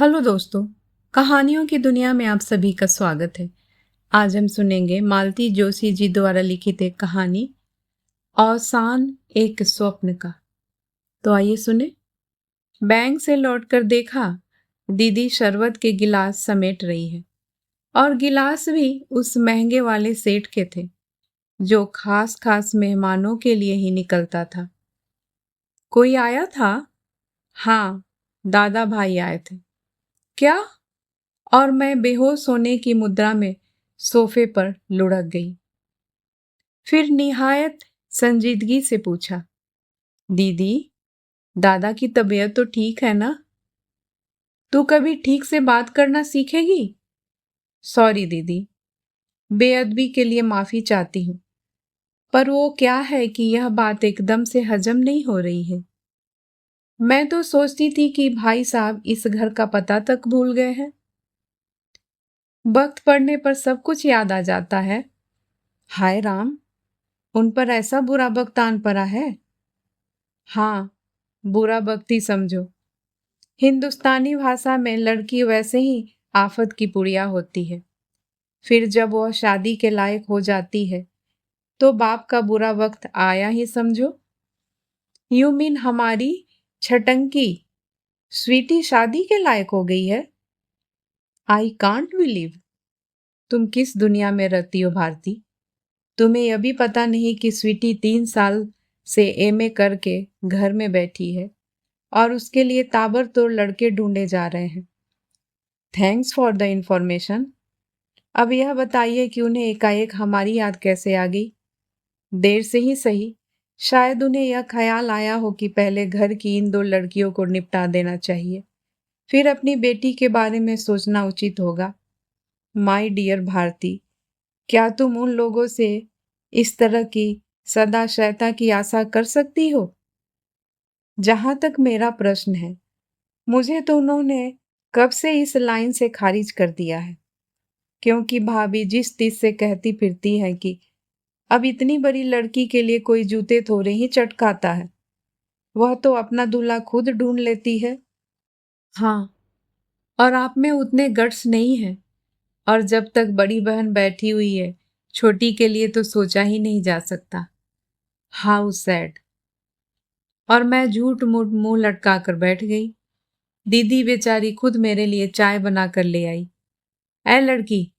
Hello दोस्तों, कहानियों की दुनिया में आप सभी का स्वागत है। आज हम सुनेंगे मालती जोशी जी द्वारा लिखित एक कहानी अवसान एक स्वप्न का। तो आइए सुने। बैंक से लौटकर देखा, दीदी शरबत के गिलास समेट रही है और गिलास भी उस महंगे वाले सेठ के थे जो खास खास मेहमानों के लिए ही निकलता था। कोई आया था? हाँ, दादा भाई आए थे। क्या? और मैं बेहोश होने की मुद्रा में सोफे पर लुढ़क गई। फिर निहायत संजीदगी से पूछा, दीदी, दादा की तबीयत तो ठीक है ना? तू कभी ठीक से बात करना सीखेगी? सॉरी दीदी, बेअदबी के लिए माफी चाहती हूँ, पर वो क्या है कि यह बात एकदम से हजम नहीं हो रही है। मैं तो सोचती थी कि भाई साहब इस घर का पता तक भूल गए हैं। वक्त पड़ने पर सब कुछ याद आ जाता है। हाय राम, उन पर ऐसा बुरा वक्त आन पड़ा है। हाँ, बुरा वक्त ही समझो। हिंदुस्तानी भाषा में लड़की वैसे ही आफत की पुड़िया होती है। फिर जब वह शादी के लायक हो जाती है तो बाप का बुरा वक्त आया ही समझो। यू मीन हमारी छटंकी स्वीटी शादी के लायक हो गई है? I can't believe. तुम किस दुनिया में रहती हो भारती? तुम्हें यह भी पता नहीं कि स्वीटी 3 साल से एमए करके घर में बैठी है और उसके लिए ताबड़तोड़ लड़के ढूंढे जा रहे हैं। Thanks for the information. अब यह बताइए कि उन्हें एकाएक हमारी याद कैसे आ गई? देर से ही सही, शायद उन्हें यह ख्याल आया हो कि पहले घर की इन 2 लड़कियों को निपटा देना चाहिए, फिर अपनी बेटी के बारे में सोचना उचित होगा। माय डियर भारती, क्या तुम उन लोगों से इस तरह की सदाशयता की आशा कर सकती हो? जहां तक मेरा प्रश्न है, मुझे तो उन्होंने कब से इस लाइन से खारिज कर दिया है, क्योंकि भाभी जिस तीस से कहती फिरती है कि अब इतनी बड़ी लड़की के लिए कोई जूते थोड़े ही चटकाता है, वह तो अपना दूल्हा खुद ढूंढ लेती है। हाँ, और आप में उतने गट्स नहीं है, और जब तक बड़ी बहन बैठी हुई है, छोटी के लिए तो सोचा ही नहीं जा सकता। How sad. और मैं झूठ मूठ मुंह लटका कर बैठ गई। दीदी बेचारी खुद मेरे लिए चाय बना कर ले आई। ऐ लड़की,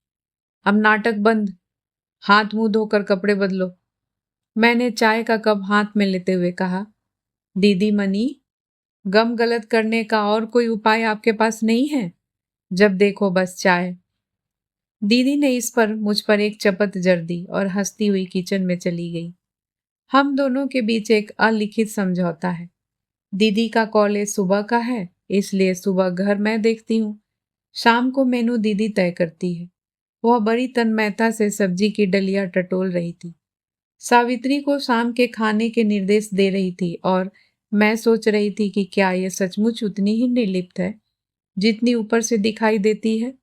अब नाटक बंद, हाथ मुंह धोकर कपड़े बदलो। मैंने चाय का कप हाथ में लेते हुए कहा, दीदी मनी, गम गलत करने का और कोई उपाय आपके पास नहीं है? जब देखो बस चाय। दीदी ने इस पर मुझ पर एक चपत जर दी और हंसती हुई किचन में चली गई। हम दोनों के बीच एक अलिखित समझौता है। दीदी का कॉलेज सुबह का है, इसलिए सुबह घर मैं देखती हूँ, शाम को मेनू दीदी तय करती है। वह बड़ी तन्मयता से सब्जी की डलिया टटोल रही थी, सावित्री को शाम के खाने के निर्देश दे रही थी, और मैं सोच रही थी कि क्या यह सचमुच उतनी ही निर्लिप्त है जितनी ऊपर से दिखाई देती है।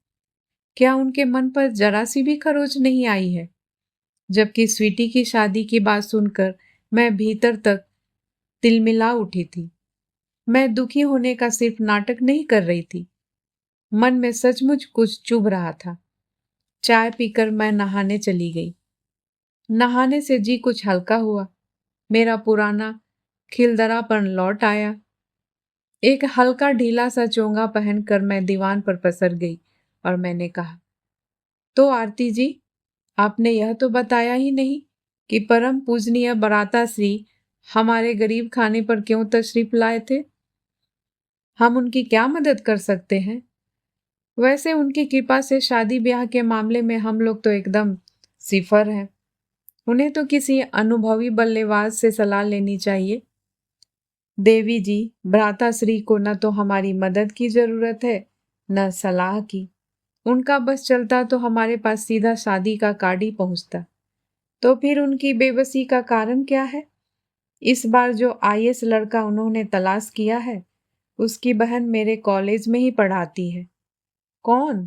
क्या उनके मन पर जरा सी भी खरोच नहीं आई है? जबकि स्वीटी की शादी की बात सुनकर मैं भीतर तक तिलमिला उठी थी। मैं दुखी होने का सिर्फ नाटक नहीं कर रही थी, मन में सचमुच कुछ चुभ रहा था। चाय पीकर मैं नहाने चली गई। नहाने से जी कुछ हल्का हुआ, मेरा पुराना खिलदरापन लौट आया। एक हल्का ढीला सा चोंगा पहनकर मैं दीवान पर पसर गई और मैंने कहा, तो आरती जी, आपने यह तो बताया ही नहीं कि परम पूजनीय बराता श्री हमारे गरीब खाने पर क्यों तशरीफ लाए थे। हम उनकी क्या मदद कर सकते हैं? वैसे उनकी कृपा से शादी ब्याह के मामले में हम लोग तो एकदम सिफर हैं। उन्हें तो किसी अनुभवी बल्लेबाज से सलाह लेनी चाहिए। देवी जी, भ्राताश्री को न तो हमारी मदद की जरूरत है, न सलाह की। उनका बस चलता तो हमारे पास सीधा शादी का कार्ड ही पहुंचता। तो फिर उनकी बेबसी का कारण क्या है? इस बार जो आईएएस लड़का उन्होंने तलाश किया है, उसकी बहन मेरे कॉलेज में ही पढ़ाती है। कौन?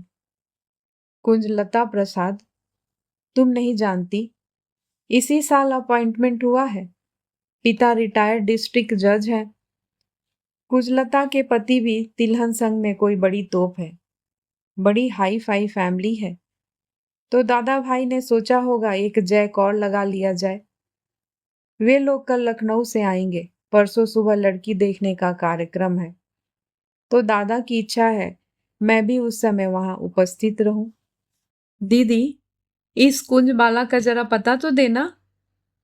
कुंजलता प्रसाद। तुम नहीं जानती? इसी साल अपॉइंटमेंट हुआ है। पिता रिटायर्ड डिस्ट्रिक्ट जज हैं। कुजलता के पति भी तिलहन संघ में कोई बड़ी तोप है, बड़ी हाई फाई फैमिली है। तो दादा भाई ने सोचा होगा एक जैक और लगा लिया जाए। वे लोग कल लखनऊ से आएंगे, परसों सुबह लड़की देखने का कार्यक्रम है। तो दादा की इच्छा है मैं भी उस समय वहां उपस्थित रहूं। दीदी, इस कुंजबाला का जरा पता तो देना।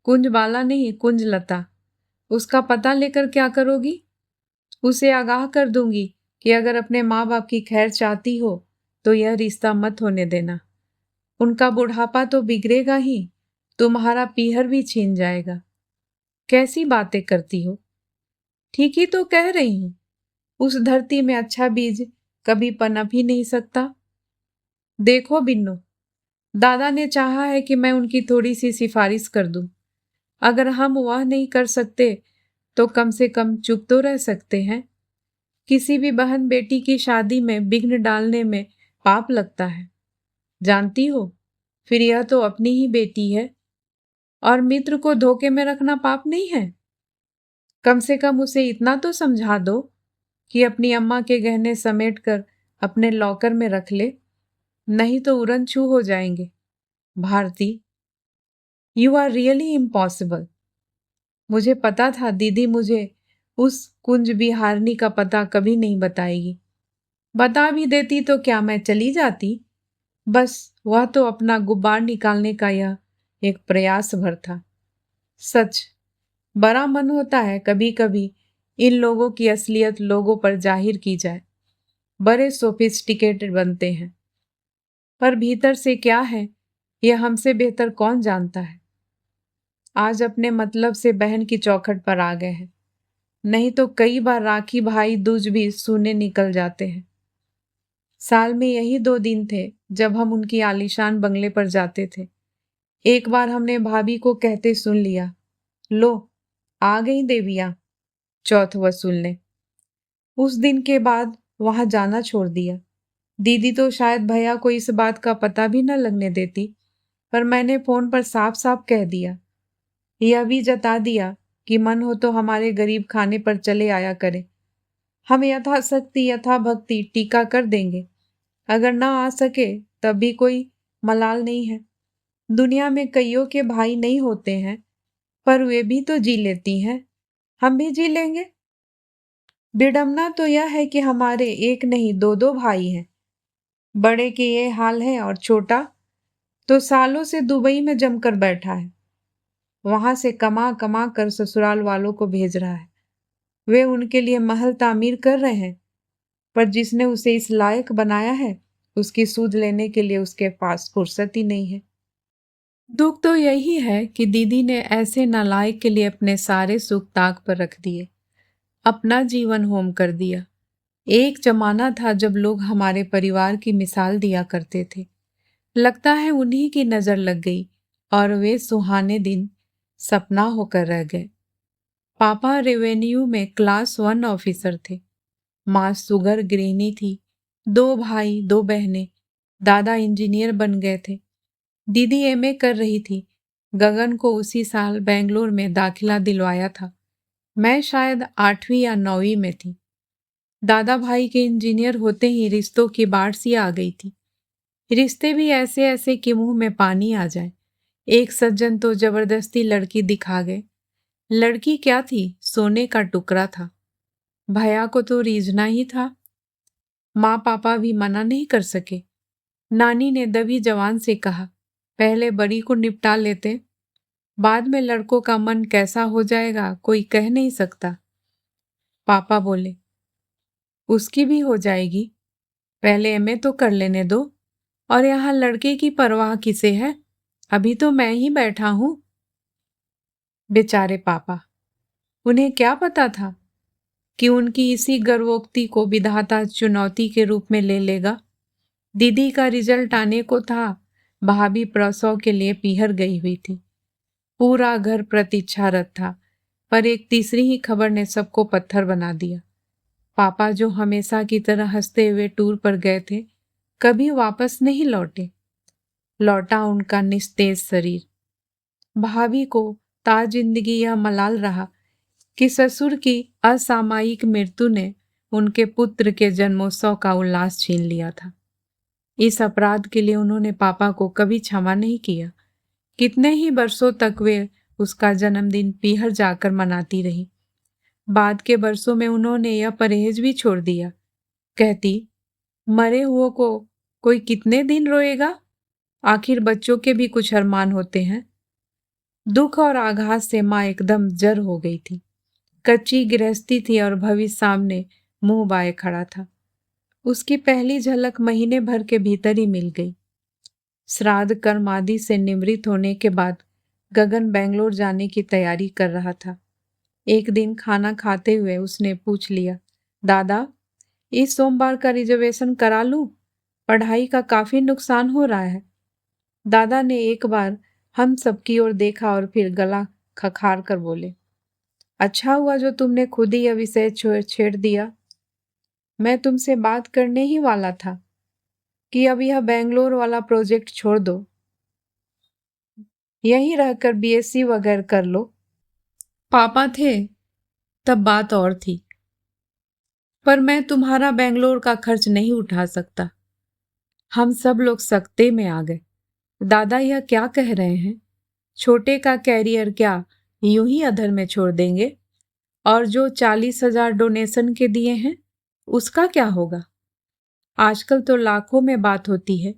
कुंजबाला नहीं, कुंजलता। उसका पता लेकर क्या करोगी? उसे आगाह कर दूंगी कि अगर अपने माँ बाप की खैर चाहती हो तो यह रिश्ता मत होने देना। उनका बुढ़ापा तो बिगड़ेगा ही, तुम्हारा पीहर भी छीन जाएगा। कैसी बातें करती हो? ठीक ही तो कह रही हूं। उस धरती में अच्छा बीज कभी पनप ही नहीं सकता। देखो बिन्नो, दादा ने चाहा है कि मैं उनकी थोड़ी सी सिफारिश कर दूं। अगर हम वह नहीं कर सकते तो कम से कम चुप तो रह सकते हैं। किसी भी बहन बेटी की शादी में विघ्न डालने में पाप लगता है, जानती हो। फिर यह तो अपनी ही बेटी है, और मित्र को धोखे में रखना पाप नहीं है। कम से कम उसे इतना तो समझा दो कि अपनी अम्मा के गहने समेट कर अपने लॉकर में रख ले, नहीं तो उड़न छू हो जाएंगे। Bharti, you are really impossible. मुझे पता था दीदी मुझे उस कुंज बिहारनी का पता कभी नहीं बताएगी। बता भी देती तो क्या मैं चली जाती? बस वह तो अपना गुब्बार निकालने का यह एक प्रयास भर था। सच, बड़ा मन होता है कभी कभी इन लोगों की असलियत लोगों पर जाहिर की जाए। बड़े सोफिस्टिकेटेड बनते हैं, पर भीतर से क्या है यह हमसे बेहतर कौन जानता है। आज अपने मतलब से बहन की चौखट पर आ गए हैं, नहीं तो कई बार राखी भाई दूज भी सूने निकल जाते हैं। साल में यही 2 दिन थे जब हम उनकी आलीशान बंगले पर जाते थे। एक बार हमने भाभी को कहते सुन लिया, लो आ गई देवियां चौथ वसूलने। उस दिन के बाद वहां जाना छोड़ दिया। दीदी तो शायद भैया को इस बात का पता भी न लगने देती, पर मैंने फोन पर साफ साफ कह दिया, यह भी जता दिया कि मन हो तो हमारे गरीब खाने पर चले आया करे। हम यथाशक्ति यथाभक्ति टीका कर देंगे। अगर ना आ सके तब भी कोई मलाल नहीं है। दुनिया में कईयों के भाई नहीं होते हैं, पर वे भी तो जी लेती हैं। हम भी जी लेंगे। विडम्बना तो यह है कि हमारे एक नहीं दो दो भाई हैं। बड़े के ये हाल है और छोटा तो सालों से दुबई में जमकर बैठा है। वहां से कमा कमा कर ससुराल वालों को भेज रहा है। वे उनके लिए महल तामीर कर रहे हैं, पर जिसने उसे इस लायक बनाया है उसकी सूद लेने के लिए उसके पास फुर्सत ही नहीं है। दुख तो यही है कि दीदी ने ऐसे नालायक के लिए अपने सारे सुख ताक पर रख दिए, अपना जीवन होम कर दिया। एक जमाना था जब लोग हमारे परिवार की मिसाल दिया करते थे। लगता है उन्हीं की नजर लग गई और वे सुहाने दिन सपना होकर रह गए। पापा रेवेन्यू में क्लास 1 ऑफिसर थे, माँ सुगर गृहिणी थी, 2 भाई 2 बहनें। दादा इंजीनियर बन गए थे। दीदी एमए कर रही थी। गगन को उसी साल बेंगलोर में दाखिला दिलवाया था। मैं शायद 8वीं या 9वीं में थी। दादा भाई के इंजीनियर होते ही रिश्तों की बाढ़ सी आ गई थी। रिश्ते भी ऐसे ऐसे कि मुंह में पानी आ जाए। एक सज्जन तो जबरदस्ती लड़की दिखा गए। लड़की क्या थी, सोने का टुकड़ा था। भैया को तो रीझना ही था। माँ पापा भी मना नहीं कर सके। नानी ने दबी जवान से कहा, पहले बड़ी को निपटा लेते, बाद में लड़कों का मन कैसा हो जाएगा कोई कह नहीं सकता। पापा बोले, उसकी भी हो जाएगी, पहले एमए तो कर लेने दो। और यहाँ लड़के की परवाह किसे है, अभी तो मैं ही बैठा हूं। बेचारे पापा, उन्हें क्या पता था कि उनकी इसी गर्वोक्ति को विधाता चुनौती के रूप में ले लेगा। दीदी का रिजल्ट आने को था, भाभी प्रसव के लिए पीहर गई हुई थी। पूरा घर प्रतीक्षारत था, पर एक तीसरी ही खबर ने सबको पत्थर बना दिया। पापा जो हमेशा की तरह हंसते हुए टूर पर गए थे, कभी वापस नहीं लौटे। लौटा उनका निस्तेज शरीर। भाभी को ताजिंदगी यह मलाल रहा कि ससुर की असामयिक मृत्यु ने उनके पुत्र के जन्मोत्सव का उल्लास छीन लिया था। इस अपराध के लिए उन्होंने पापा को कभी क्षमा नहीं किया। कितने ही वर्षों तक वे उसका जन्मदिन पीहर जाकर मनाती रही। बाद के वर्षों में उन्होंने यह परहेज भी छोड़ दिया। कहती, मरे हुओं को कोई कितने दिन रोएगा, आखिर बच्चों के भी कुछ अरमान होते हैं। दुख और आघात से माँ एकदम जर हो गई थी। कच्ची गृहस्थी थी और भविष्य सामने मुंह बाए खड़ा था। उसकी पहली झलक महीने भर के भीतर ही मिल गई। श्राद्ध कर्म आदि से निवृत्त होने के बाद गगन बेंगलोर जाने की तैयारी कर रहा था। एक दिन खाना खाते हुए उसने पूछ लिया, दादा, इस सोमवार का रिजर्वेशन करा लूं? पढ़ाई का काफी नुकसान हो रहा है। दादा ने एक बार हम सबकी ओर देखा और फिर गला खखार कर बोले, अच्छा हुआ जो तुमने खुद ही यह विषय छेड़ दिया। मैं तुमसे बात करने ही वाला था कि अब यह बेंगलोर वाला प्रोजेक्ट छोड़ दो, यहीं रहकर बीएससी वगैरह कर लो। पापा थे तब बात और थी, पर मैं तुम्हारा बेंगलोर का खर्च नहीं उठा सकता। हम सब लोग सकते में आ गए। दादा यह क्या कह रहे हैं? छोटे का कैरियर क्या यूं ही अधर में छोड़ देंगे? और जो 40,000 डोनेशन के दिए हैं उसका क्या होगा? आजकल तो लाखों में बात होती है,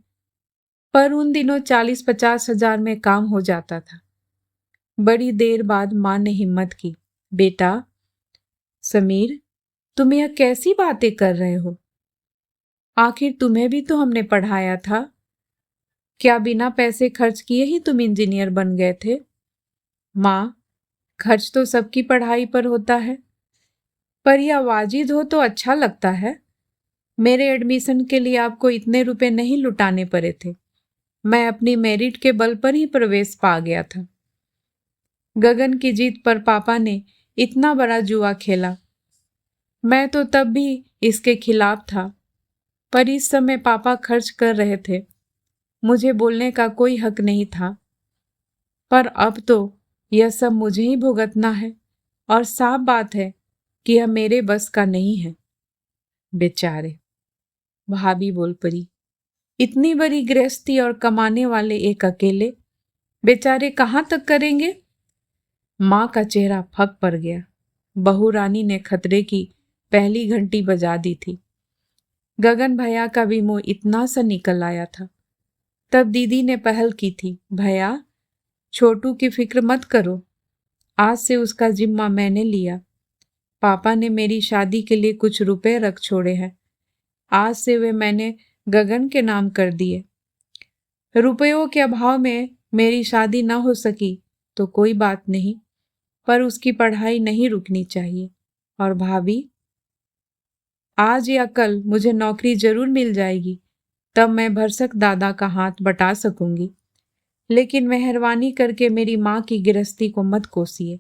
पर उन दिनों 40-50 हजार में काम हो जाता था। बड़ी देर बाद माँ ने हिम्मत की, बेटा समीर, तुम यह कैसी बातें कर रहे हो? आखिर तुम्हें भी तो हमने पढ़ाया था। क्या बिना पैसे खर्च किए ही तुम इंजीनियर बन गए थे? माँ, खर्च तो सबकी पढ़ाई पर होता है, पर यह वाजिब हो तो अच्छा लगता है। मेरे एडमिशन के लिए आपको इतने रुपए नहीं लुटाने पड़े थे। मैं अपनी मेरिट के बल पर ही प्रवेश पा गया था। गगन की जीत पर पापा ने इतना बड़ा जुआ खेला। मैं तो तब भी इसके खिलाफ था, पर इस समय पापा खर्च कर रहे थे। मुझे बोलने का कोई हक नहीं था, पर अब तो यह सब मुझे ही भुगतना है और साफ बात है कि यह मेरे बस का नहीं है। बेचारे, भाभी बोल पड़ी, इतनी बड़ी गृहस्थी और कमाने वाले एक अकेले, बेचारे कहाँ तक करेंगे? माँ का चेहरा फक पड़ गया। बहू रानी ने खतरे की पहली घंटी बजा दी थी। गगन भैया का भी मुंह इतना सा निकल आया था। तब दीदी ने पहल की थी, भैया छोटू की फिक्र मत करो, आज से उसका जिम्मा मैंने लिया। पापा ने मेरी शादी के लिए कुछ रुपए रख छोड़े हैं, आज से वे मैंने गगन के नाम कर दिए। रुपयों के अभाव में मेरी शादी ना हो सकी तो कोई बात नहीं, पर उसकी पढ़ाई नहीं रुकनी चाहिए। और भाभी, आज या कल मुझे नौकरी जरूर मिल जाएगी, तब मैं भरसक दादा का हाथ बटा सकूंगी। लेकिन मेहरबानी करके मेरी माँ की गृहस्थी को मत कोसिए।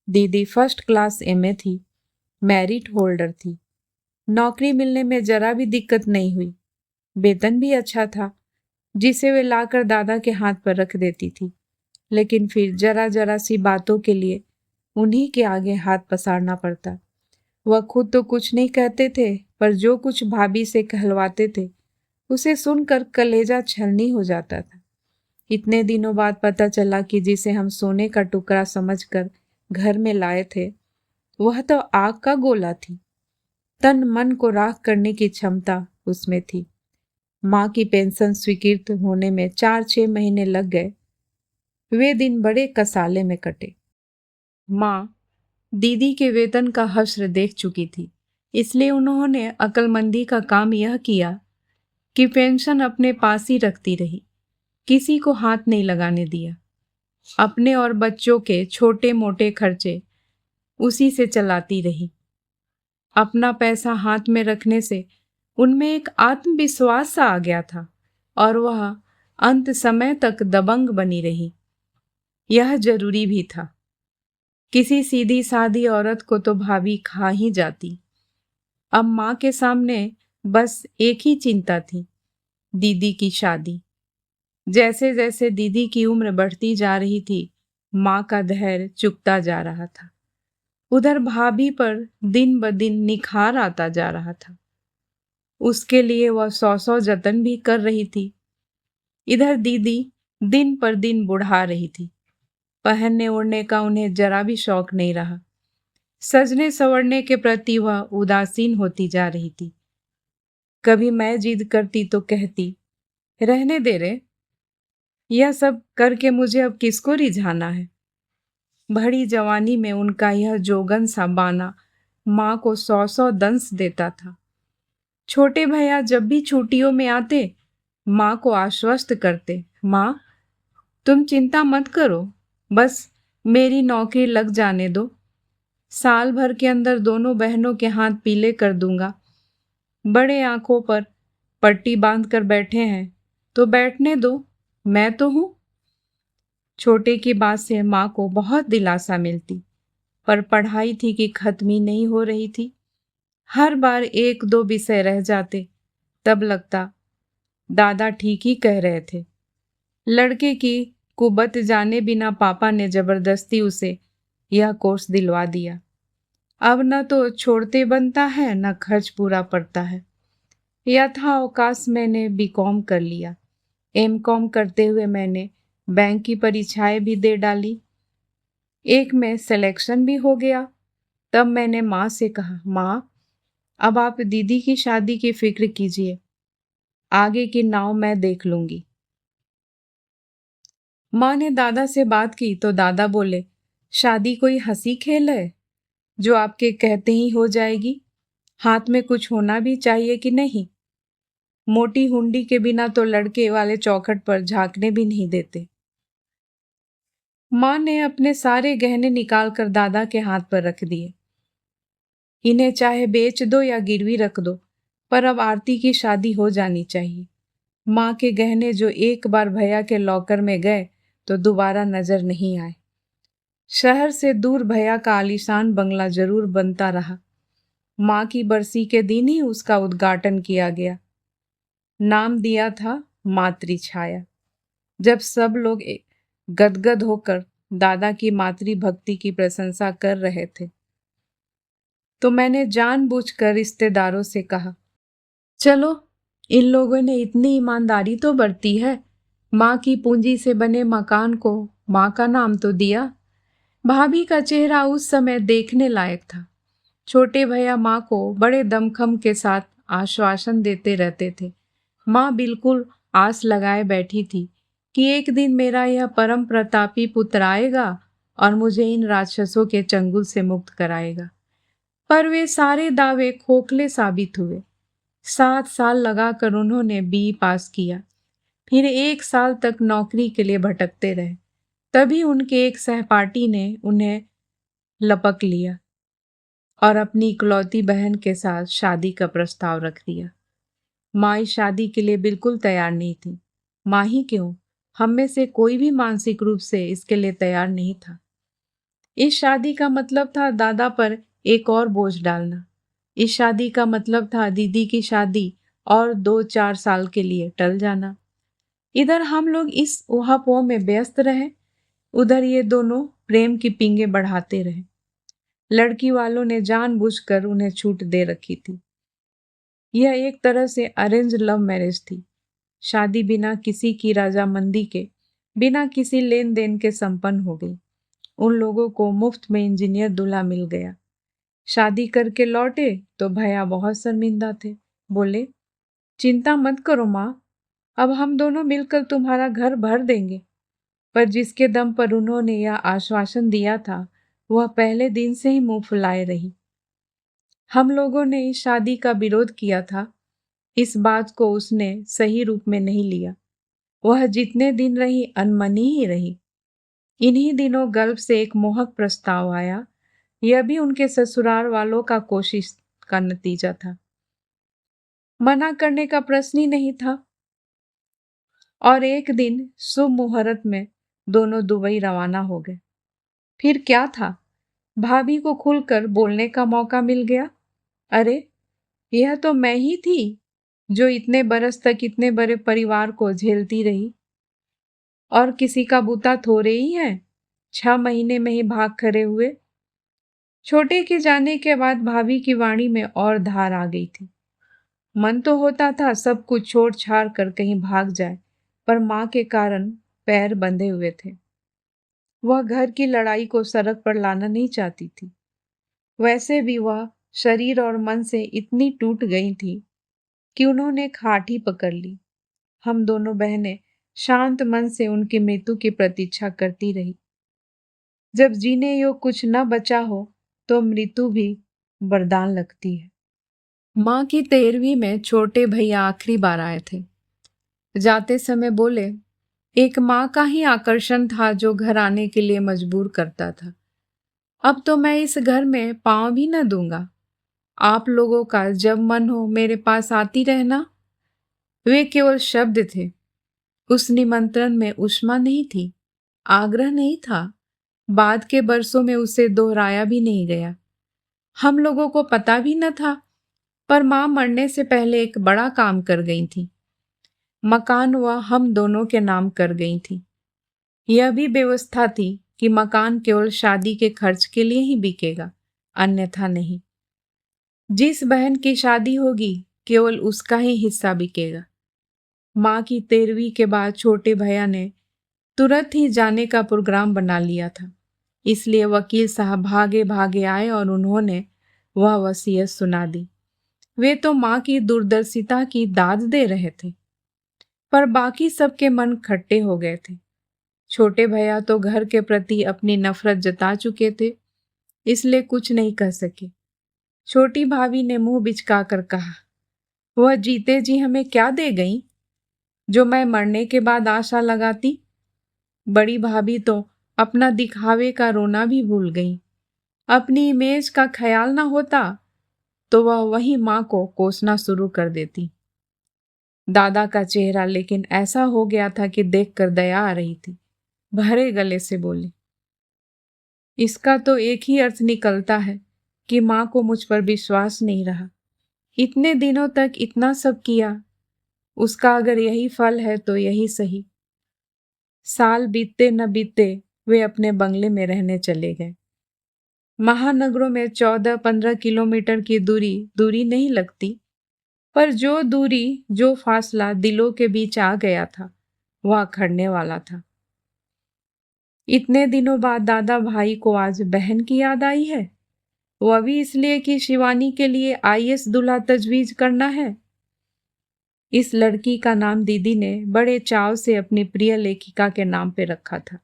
दीदी फर्स्ट क्लास एमए थी, मेरिट होल्डर थी। नौकरी मिलने में जरा भी दिक्कत नहीं हुई। वेतन भी अच्छा था, जिसे वे लाकर दादा के हाथ पर रख देती थी। लेकिन फिर जरा जरा सी बातों के लिए उन्हीं के आगे हाथ पसारना पड़ता। वह खुद तो कुछ नहीं कहते थे, पर जो कुछ भाभी से कहलवाते थे उसे सुनकर कलेजा छलनी हो जाता था। इतने दिनों बाद पता चला कि जिसे हम सोने का टुकड़ा समझकर घर में लाए थे, वह तो आग का गोला थी। तन मन को राख करने की क्षमता उसमें थी। माँ की पेंशन स्वीकृत होने में 4-6 महीने लग गए। वे दिन बड़े कसाले में कटे। माँ दीदी के वेतन का हश्र देख चुकी थी, इसलिए उन्होंने अक्लमंदी का काम यह किया कि पेंशन अपने पास ही रखती रही, किसी को हाथ नहीं लगाने दिया। अपने और बच्चों के छोटे मोटे खर्चे उसी से चलाती रही। अपना पैसा हाथ में रखने से उनमें एक आत्मविश्वास सा आ गया था और वह अंत समय तक दबंग बनी रही। यह जरूरी भी था। किसी सीधी सादी औरत को तो भाभी खा ही जाती। अब माँ के सामने बस एक ही चिंता थी, दीदी की शादी। जैसे जैसे दीदी की उम्र बढ़ती जा रही थी, माँ का धैर्य चुकता जा रहा था। उधर भाभी पर दिन ब दिन निखार आता जा रहा था। उसके लिए वह 100 जतन भी कर रही थी। इधर दीदी दिन पर दिन बुढ़ा रही थी। पहनने ओढ़ने का उन्हें जरा भी शौक नहीं रहा। सजने संवरने के प्रति वह उदासीन होती जा रही थी। कभी मैं जिद करती तो कहती, रहने दे रे, यह सब करके मुझे अब किसको रिझाना है। भरी जवानी में उनका यह जोगन सा बाना माँ को 100 दंस देता था। छोटे भैया जब भी छुट्टियों में आते माँ को आश्वस्त करते, माँ तुम चिंता मत करो, बस मेरी नौकरी लग जाने दो, साल भर के अंदर दोनों बहनों के हाथ पीले कर दूंगा। बड़े आंखों पर पट्टी बांध कर बैठे हैं तो बैठने दो, मैं तो हूं। छोटे की बात से माँ को बहुत दिलासा मिलती, पर पढ़ाई थी कि खत्म ही नहीं हो रही थी। हर बार 1-2 विषय रह जाते, तब लगता दादा ठीक ही कह रहे थे। लड़के की कुबत जाने बिना पापा ने जबरदस्ती उसे यह कोर्स दिलवा दिया। अब न तो छोड़ते बनता है न खर्च पूरा पड़ता है। यथा अवकाश मैंने बीकॉम कर लिया। एमकॉम करते हुए मैंने बैंक की परीक्षाएं भी दे डाली। एक में सिलेक्शन भी हो गया। तब मैंने माँ से कहा, माँ अब आप दीदी की शादी की फिक्र कीजिए, आगे की नाव मैं देख लूंगी। माँ ने दादा से बात की तो दादा बोले, शादी कोई हंसी खेल है जो आपके कहते ही हो जाएगी? हाथ में कुछ होना भी चाहिए कि नहीं? मोटी हुंडी के बिना तो लड़के वाले चौखट पर झांकने भी नहीं देते। माँ ने अपने सारे गहने निकाल कर दादा के हाथ पर रख दिए। इन्हें चाहे बेच दो या गिरवी रख दो, पर अब आरती की शादी हो जानी चाहिए। माँ के गहने जो एक बार भैया के लॉकर में गए तो दोबारा नजर नहीं आए। शहर से दूर भैया का आलीशान बंगला जरूर बनता रहा। माँ की बरसी के दिन ही उसका उद्घाटन किया गया। नाम दिया था मातृ छाया। जब सब लोग गदगद होकर दादा की मातृ भक्ति की प्रशंसा कर रहे थे तो मैंने जानबूझकर रिश्तेदारों से कहा, चलो इन लोगों ने इतनी ईमानदारी तो बरती है, माँ की पूंजी से बने मकान को माँ का नाम तो दिया। भाभी का चेहरा उस समय देखने लायक था। छोटे भैया माँ को बड़े दमखम के साथ आश्वासन देते रहते थे। माँ बिल्कुल आस लगाए बैठी थी कि एक दिन मेरा यह परम प्रतापी पुत्र आएगा और मुझे इन राक्षसों के चंगुल से मुक्त कराएगा। पर वे सारे दावे खोखले साबित हुए। 7 साल लगाकर उन्होंने बीई पास किया, फिर 1 साल तक नौकरी के लिए भटकते रहे। तभी उनके एक सहपाठी ने उन्हें लपक लिया और अपनी इकलौती बहन के साथ शादी का प्रस्ताव रख दिया। माँ इस शादी के लिए बिल्कुल तैयार नहीं थी। माँ ही क्यों, हम में से कोई भी मानसिक रूप से इसके लिए तैयार नहीं था। इस शादी का मतलब था दादा पर एक और बोझ डालना। इस शादी का मतलब था दीदी की शादी और 2-4 साल के लिए टल जाना। इधर हम लोग इस ऊहापोह में व्यस्त रहे, उधर ये दोनों प्रेम की पींगे बढ़ाते रहे। लड़की वालों ने जानबूझकर उन्हें छूट दे रखी थी। यह एक तरह से अरेंज लव मैरिज थी। शादी बिना किसी की रजामंदी के, बिना किसी लेन देन के संपन्न हो गई। उन लोगों को मुफ्त में इंजीनियर दूल्हा मिल गया। शादी करके लौटे तो भैया बहुत शर्मिंदा थे। बोले, चिंता मत करो माँ, अब हम दोनों मिलकर तुम्हारा घर भर देंगे। पर जिसके दम पर उन्होंने यह आश्वासन दिया था वह पहले दिन से ही मुंह फुलाए रही। हम लोगों ने इस शादी का विरोध किया था। इस बात को उसने सही रूप में नहीं लिया। वह जितने दिन रही अनमनी ही रही। इन्हीं दिनों गल्फ से एक मोहक प्रस्ताव आया। यह भी उनके ससुराल वालों का कोशिश का नतीजा था। मना करने का प्रश्न ही नहीं था। और एक दिन शुभ मुहूर्त में दोनों दुबई रवाना हो गए। फिर क्या था, भाभी को खुलकर बोलने का मौका मिल गया। अरे यह तो मैं ही थी जो इतने बरस तक इतने बड़े परिवार को झेलती रही, और किसी का बूता थोड़े ही है 6 महीने में ही भाग खड़े हुए। छोटे के जाने के बाद भाभी की वाणी में और धार आ गई थी। मन तो होता था सब कुछ छोड़ छाड़ कर कहीं भाग जाए, पर माँ के कारण पैर बंधे हुए थे। वह घर की लड़ाई को सड़क पर लाना नहीं चाहती थी। वैसे भी वह शरीर और मन से इतनी टूट गई थी कि उन्होंने खाट ही पकड़ ली। हम दोनों बहनें शांत मन से उनकी मृत्यु की प्रतीक्षा करती रही। जब जीने योग्य कुछ न बचा हो तो मृत्यु भी वरदान लगती है। माँ की 13वीं में छोटे भैया आखिरी बार आए थे। जाते समय बोले, एक माँ का ही आकर्षण था जो घर आने के लिए मजबूर करता था। अब तो मैं इस घर में पाँव भी न दूंगा। आप लोगों का जब मन हो मेरे पास आती रहना। वे केवल शब्द थे। उस निमंत्रण में ऊष्मा नहीं थी, आग्रह नहीं था। बाद के बरसों में उसे दोहराया भी नहीं गया। हम लोगों को पता भी न था, पर माँ मरने से पहले एक बड़ा काम कर गई थी। मकान वह हम दोनों के नाम कर गई थी। यह भी व्यवस्था थी कि मकान केवल शादी के खर्च के लिए ही बिकेगा, अन्यथा नहीं। जिस बहन की शादी होगी केवल उसका ही हिस्सा बिकेगा। माँ की 13वीं के बाद छोटे भैया ने तुरंत ही जाने का प्रोग्राम बना लिया था। इसलिए वकील साहब भागे भागे आए और उन्होंने वह वसीयत सुना दी। वे तो माँ की दूरदर्शिता की दाद दे रहे थे, पर बाकी सबके मन खट्टे हो गए थे। छोटे भैया तो घर के प्रति अपनी नफरत जता चुके थे, इसलिए कुछ नहीं कह सके। छोटी भाभी ने मुंह बिचकाकर कहा, वह जीते जी हमें क्या दे गई जो मैं मरने के बाद आशा लगाती। बड़ी भाभी तो अपना दिखावे का रोना भी भूल गई। अपनी इमेज का ख्याल ना होता तो वह वही माँ को कोसना शुरू कर देती। दादा का चेहरा लेकिन ऐसा हो गया था कि देखकर दया आ रही थी। भरे गले से बोले, इसका तो एक ही अर्थ निकलता है कि माँ को मुझ पर विश्वास नहीं रहा। इतने दिनों तक इतना सब किया, उसका अगर यही फल है तो यही सही। साल बीतते न बीतते वे अपने बंगले में रहने चले गए। महानगरों में 14-15 किलोमीटर की दूरी नहीं लगती, पर जो फासला दिलों के बीच आ गया था वह अखड़ने वाला था। इतने दिनों बाद दादा भाई को आज बहन की याद आई है, वह भी इसलिए कि शिवानी के लिए आईएएस दूल्हा तजवीज करना है। इस लड़की का नाम दीदी ने बड़े चाव से अपनी प्रिय लेखिका के नाम पे रखा था,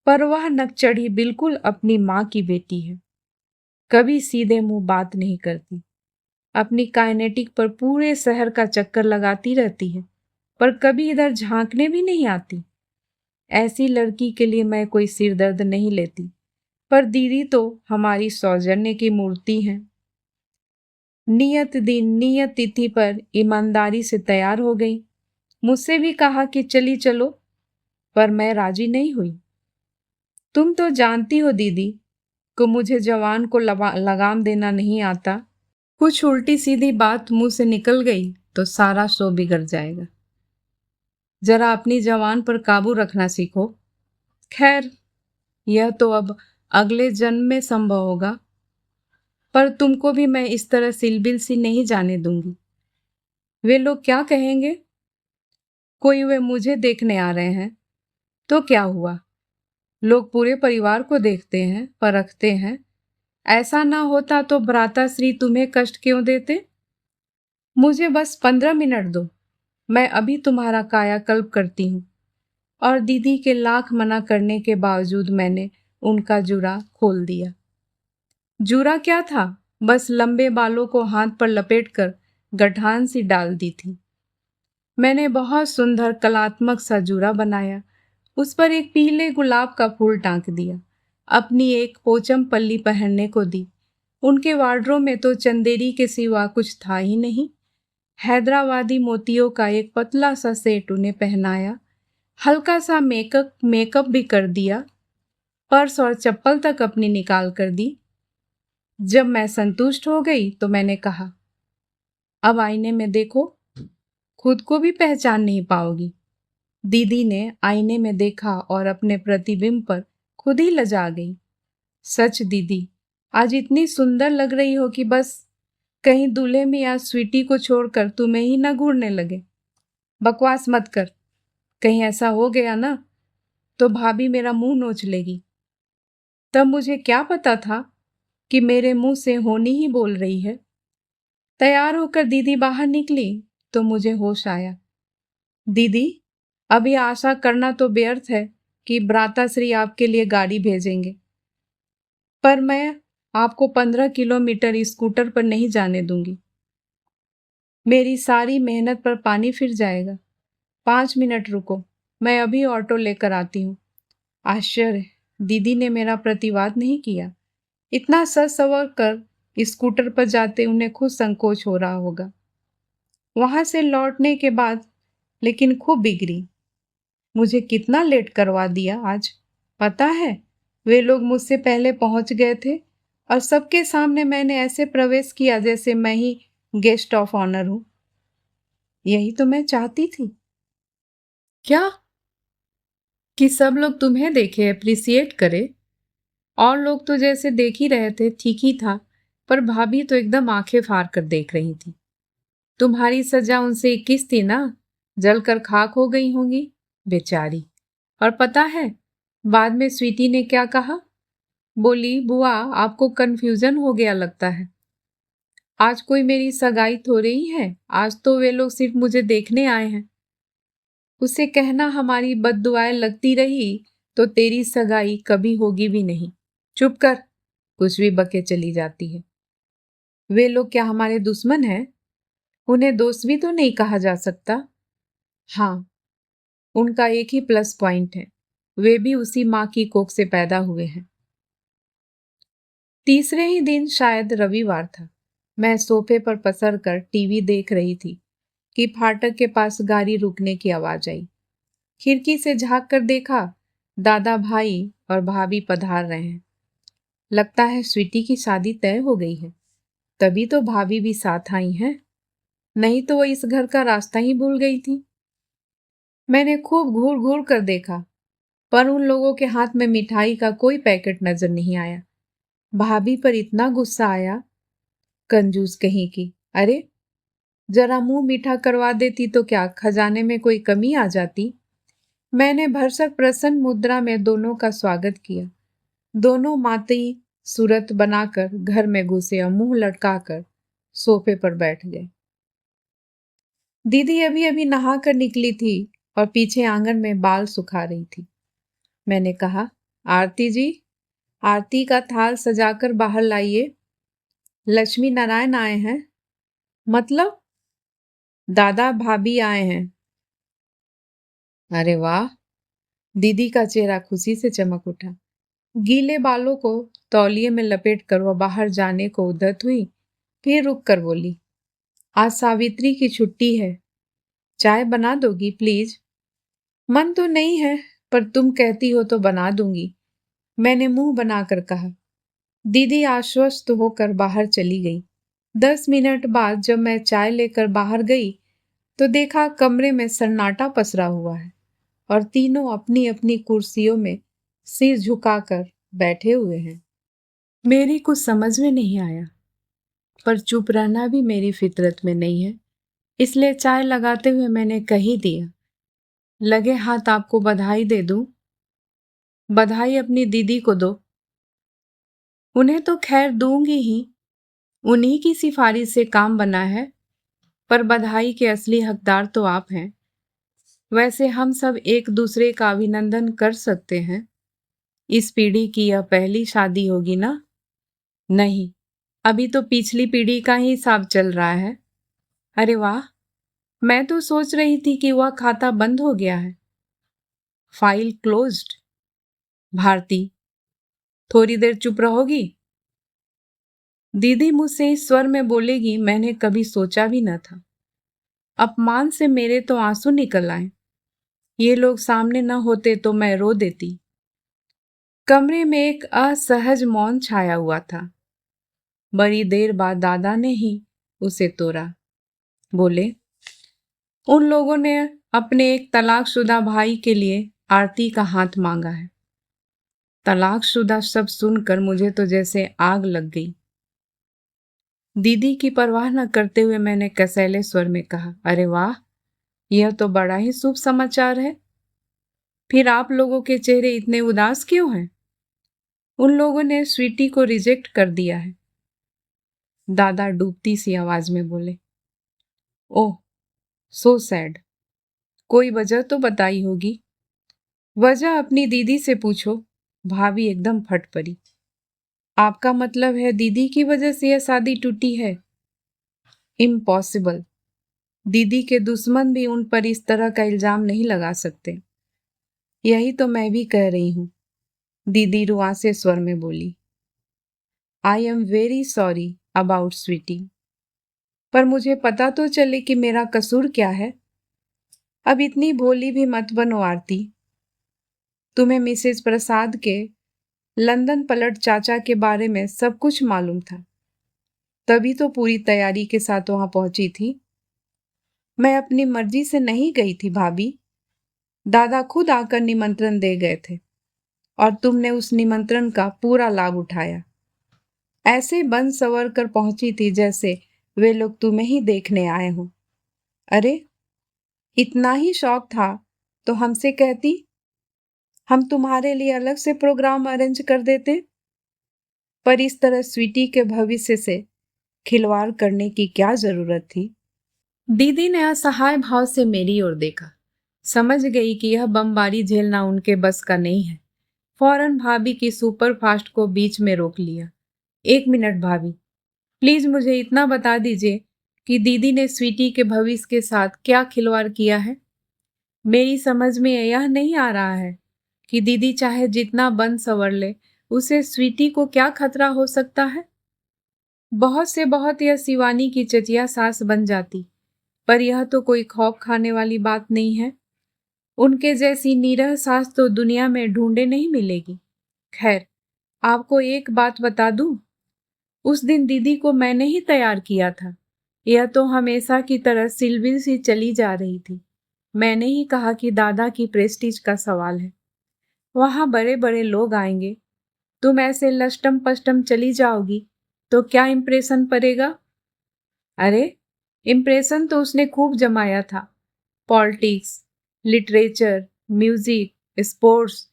पर वह नकचढ़ी बिल्कुल अपनी माँ की बेटी है। कभी सीधे मुंह बात नहीं करती, अपनी काइनेटिक पर पूरे शहर का चक्कर लगाती रहती है, पर कभी इधर झांकने भी नहीं आती। ऐसी लड़की के लिए मैं कोई सिरदर्द नहीं लेती, पर दीदी तो हमारी सौजन्य की मूर्ति है। नियत दिन नियत तिथि पर ईमानदारी से तैयार हो गई। मुझसे भी कहा कि चली चलो, पर मैं राजी नहीं हुई। तुम तो जानती हो दीदी को मुझे जवान को लगाम देना नहीं आता। कुछ उल्टी सीधी बात मुंह से निकल गई तो सारा शो बिगड़ जाएगा। जरा अपनी जवान पर काबू रखना सीखो। खैर, यह तो अब अगले जन्म में संभव होगा, पर तुमको भी मैं इस तरह सिलबिल सी नहीं जाने दूंगी। वे लोग क्या कहेंगे? कोई वे मुझे देखने आ रहे हैं तो क्या हुआ? लोग पूरे परिवार को देखते हैं, परखते हैं। ऐसा ना होता तो भ्राताश्री तुम्हें कष्ट क्यों देते? मुझे बस 15 मिनट दो, मैं अभी तुम्हारा कायाकल्प करती हूँ। और दीदी के लाख मना करने के बावजूद मैंने उनका जूरा खोल दिया। जूरा क्या था, बस लंबे बालों को हाथ पर लपेटकर गठान सी डाल दी थी। मैंने बहुत सुंदर कलात्मक सा जूरा बनाया, उस पर एक पीले गुलाब का फूल टांक दिया, अपनी एक पोचम पल्ली पहनने को दी। उनके वार्डरोब में तो चंदेरी के सिवा कुछ था ही नहीं। हैदराबादी मोतियों का एक पतला सा सेट उन्हें पहनाया, हल्का सा मेकअप भी कर दिया, पर्स और चप्पल तक अपनी निकाल कर दी। जब मैं संतुष्ट हो गई तो मैंने कहा, अब आईने में देखो, खुद को भी पहचान नहीं पाओगी। दीदी ने आईने में देखा और अपने प्रतिबिंब पर खुद ही लजा गई। सच दीदी, आज इतनी सुंदर लग रही हो कि बस कहीं दूल्हे में या स्वीटी को छोड़कर तुम्हें ही न घूरने लगे। बकवास मत कर, कहीं ऐसा हो गया ना तो भाभी मेरा मुंह नोच लेगी। तब मुझे क्या पता था कि मेरे मुंह से होनी ही बोल रही है। तैयार होकर दीदी बाहर निकली तो मुझे होश आया। दीदी, अभी आशा करना तो व्यर्थ है कि भ्राताश्री आपके लिए गाड़ी भेजेंगे, पर मैं आपको 15 किलोमीटर स्कूटर पर नहीं जाने दूंगी। मेरी सारी मेहनत पर पानी फिर जाएगा। 5 मिनट रुको, मैं अभी ऑटो लेकर आती हूँ। आश्चर्य, दीदी ने मेरा प्रतिवाद नहीं किया। इतना सज सवर कर स्कूटर पर जाते उन्हें खुद संकोच हो रहा होगा। वहां से लौटने के बाद लेकिन खूब बिगड़ी। मुझे कितना लेट करवा दिया आज। पता है, वे लोग मुझसे पहले पहुंच गए थे और सबके सामने मैंने ऐसे प्रवेश किया जैसे मैं ही गेस्ट ऑफ ऑनर हूं। यही तो मैं चाहती थी। क्या कि सब लोग तुम्हें देखे, अप्रिसिएट करे। और लोग तो जैसे देख ही रहे थे, ठीक ही था, पर भाभी तो एकदम आंखें फाड़ कर देख रही थी। तुम्हारी सजा उनसे 21 थी ना, जलकर खाक हो गई होंगी बेचारी। और पता है बाद में स्वीटी ने क्या कहा? बोली, बुआ आपको कंफ्यूजन हो गया लगता है। आज कोई मेरी सगाई थोड़ी है, आज तो वे लोग सिर्फ मुझे देखने आए हैं। उसे कहना हमारी बद्दुआएं लगती रही तो तेरी सगाई कभी होगी भी नहीं। चुप कर, कुछ भी बके चली जाती है। वे लोग क्या हमारे दुश्मन हैं? उन्हें दोस्त भी तो नहीं कहा जा सकता। हाँ, उनका एक ही प्लस पॉइंट है, वे भी उसी माँ की कोख से पैदा हुए हैं। तीसरे ही दिन, शायद रविवार था, मैं सोफे पर पसर कर टीवी देख रही थी कि फाटक के पास गाड़ी रुकने की आवाज आई। खिड़की से झांक कर देखा, दादा भाई और भाभी पधार रहे हैं। लगता है स्वीटी की शादी तय हो गई है, तभी तो भाभी भी साथ आई हैं, नहीं तो वो इस घर का रास्ता ही भूल गई थी। मैंने खूब घूर घूर कर देखा, पर उन लोगों के हाथ में मिठाई का कोई पैकेट नजर नहीं आया। भाभी पर इतना गुस्सा आया, कंजूस कहीं की। अरे, जरा मुंह मीठा करवा देती तो क्या खजाने में कोई कमी आ जाती। मैंने भरसक प्रसन्न मुद्रा में दोनों का स्वागत किया। दोनों माती सूरत बनाकर घर में घुसे और मुंह लटकाकर सोफे पर बैठ गए। दीदी अभी अभी नहा कर निकली थी और पीछे आंगन में बाल सुखा रही थी। मैंने कहा, आरती जी, आरती का थाल सजाकर बाहर लाइए। लक्ष्मी नारायण आए हैं। मतलब? दादा भाभी आए हैं। अरे वाह! दीदी का चेहरा खुशी से चमक उठा। गीले बालों को तौलिए में लपेट कर वह बाहर जाने को उद्यत हुई, फिर रुक कर बोली, आज सावित्री की छुट्टी है, चाय बना दोगी प्लीज? मन तो नहीं है, पर तुम कहती हो तो बना दूंगी, मैंने मुंह बनाकर कहा। दीदी आश्वस्त होकर बाहर चली गई। 10 मिनट बाद जब मैं चाय लेकर बाहर गई तो देखा कमरे में सन्नाटा पसरा हुआ है और तीनों अपनी अपनी कुर्सियों में सिर झुकाकर बैठे हुए हैं। मेरी कुछ समझ में नहीं आया, पर चुप रहना भी मेरी फितरत में नहीं है, इसलिए चाय लगाते हुए मैंने कह ही दिया, लगे हाथ आपको बधाई दे दूं। बधाई अपनी दीदी को दो। उन्हें तो खैर दूंगी ही, उन्हीं की सिफारिश से काम बना है, पर बधाई के असली हकदार तो आप हैं। वैसे हम सब एक दूसरे का अभिनंदन कर सकते हैं। इस पीढ़ी की यह पहली शादी होगी ना? नहीं, अभी तो पिछली पीढ़ी का ही हिसाब चल रहा है। अरे वाह, मैं तो सोच रही थी कि वह खाता बंद हो गया है। File closed. भारती, थोड़ी देर चुप रहोगी? दीदी मुझसे इस स्वर में बोलेगी, मैंने कभी सोचा भी न था। अपमान से मेरे तो आंसू निकल आए। ये लोग सामने न होते तो मैं रो देती। कमरे में एक असहज मौन छाया हुआ था। बड़ी देर बाद दादा ने ही उसे तोड़ा। बोले, उन लोगों ने अपने एक तलाकशुदा भाई के लिए आरती का हाथ मांगा है। तलाकशुदा शब्द सुनकर मुझे तो जैसे आग लग गई। दीदी की परवाह न करते हुए मैंने कसैले स्वर में कहा, अरे वाह, यह तो बड़ा ही शुभ समाचार है। फिर आप लोगों के चेहरे इतने उदास क्यों हैं? उन लोगों ने स्वीटी को रिजेक्ट कर दिया है, दादा डूबती सी आवाज में बोले। ओह, सो सैड। कोई वजह तो बताई होगी। वजह अपनी दीदी से पूछो, भाभी एकदम फट पड़ी। आपका मतलब है दीदी की वजह से यह शादी टूटी है? इम्पॉसिबल। दीदी के दुश्मन भी उन पर इस तरह का इल्जाम नहीं लगा सकते। यही तो मैं भी कह रही हूं, दीदी रुआंसे स्वर में बोली। I am very sorry about Sweety, पर मुझे पता तो चले कि मेरा कसूर क्या है। अब इतनी भोली भी मत बनो आरती। तुम्हें मिसेस प्रसाद के लंदन पलट चाचा के बारे में सब कुछ मालूम था, तभी तो पूरी तैयारी के साथ वहां पहुंची थी। मैं अपनी मर्जी से नहीं गई थी भाभी, दादा खुद आकर निमंत्रण दे गए थे और तुमने उस निमंत्रण का पूरा लाभ उठाया। ऐसे बन सवर कर पहुंची थी जैसे वे लोग तुम्हें ही देखने आए हो। अरे, इतना ही शौक था तो हमसे कहती, हम तुम्हारे लिए अलग से प्रोग्राम अरेंज कर देते। पर इस तरह स्वीटी के भविष्य से खिलवाड़ करने की क्या जरूरत थी? दीदी ने असहाय भाव से मेरी ओर देखा। समझ गई कि यह बमबारी झेलना उनके बस का नहीं है। फौरन भाभी की सुपरफास्ट को बीच में रोक लिया। 1 मिनट भाभी, प्लीज मुझे इतना बता दीजिए कि दीदी ने स्वीटी के भविष्य के साथ क्या खिलवाड़ किया है। मेरी समझ में यह नहीं आ रहा है कि दीदी चाहे जितना बन सवर ले, उसे स्वीटी को क्या खतरा हो सकता है। बहुत से बहुत यह शिवानी की चचिया सास बन जाती, पर यह तो कोई खौफ खाने वाली बात नहीं है। उनके जैसी नीरह सास तो दुनिया में ढूंढे नहीं मिलेगी। खैर, आपको एक बात बता दूं, उस दिन दीदी को मैंने ही तैयार किया था। यह तो हमेशा की तरह सिलविल सी चली जा रही थी। मैंने ही कहा कि दादा की प्रेस्टीज का सवाल है, वहां बड़े बड़े लोग आएंगे, तुम ऐसे लष्टम पष्टम चली जाओगी तो क्या इंप्रेशन पड़ेगा। अरे, इंप्रेशन तो उसने खूब जमाया था। पॉलिटिक्स, लिटरेचर, म्यूजिक, स्पोर्ट्स,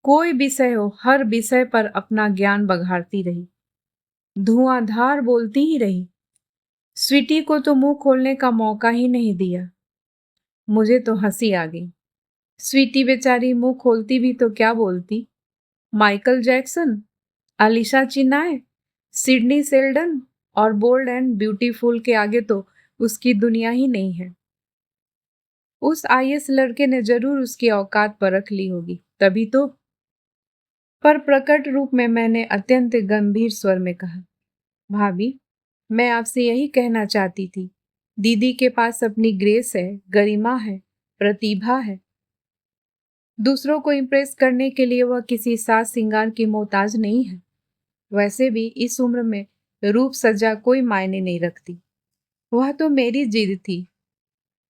कोई विषय हो, हर विषय पर अपना ज्ञान बघाड़ती रही, धुआंधार बोलती ही रही। स्वीटी को तो मुंह खोलने का मौका ही नहीं दिया। मुझे तो हंसी आ गई। स्वीटी बेचारी मुंह खोलती भी तो क्या बोलती? Michael Jackson, Alisha Chinoy, Sydney Seldon और बोल्ड एंड ब्यूटीफुल के आगे तो उसकी दुनिया ही नहीं है। उस आईएएस लड़के ने जरूर उसकी औकात परख ली होगी, तभी तो। पर प्रकट रूप में मैंने अत्यंत गंभीर स्वर में कहा, भाभी, मैं आपसे यही कहना चाहती थी, दीदी के पास अपनी ग्रेस है, गरिमा है, प्रतिभा है। दूसरों को इम्प्रेस करने के लिए वह किसी साज सिंगार की मोहताज नहीं है। वैसे भी इस उम्र में रूप सज्जा कोई मायने नहीं रखती। वह तो मेरी जिद थी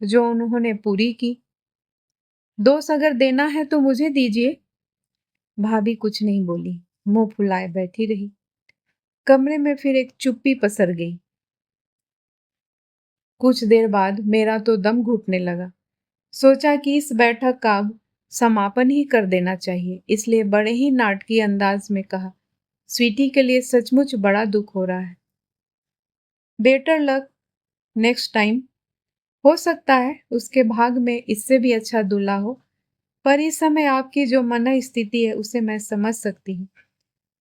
जो उन्होंने पूरी की। दोष अगर देना है तो मुझे दीजिए। भाभी कुछ नहीं बोली, मुंह फुलाए बैठी रही। कमरे में फिर एक चुप्पी पसर गई। कुछ देर बाद मेरा तो दम घुटने लगा। सोचा कि इस बैठक का अब समापन ही कर देना चाहिए, इसलिए बड़े ही नाटकीय अंदाज में कहा, स्वीटी के लिए सचमुच बड़ा दुख हो रहा है। Better luck next time. हो सकता है उसके भाग में इससे भी अच्छा दूल्हा हो, पर इस समय आपकी जो मन स्थिति है उसे मैं समझ सकती हूँ।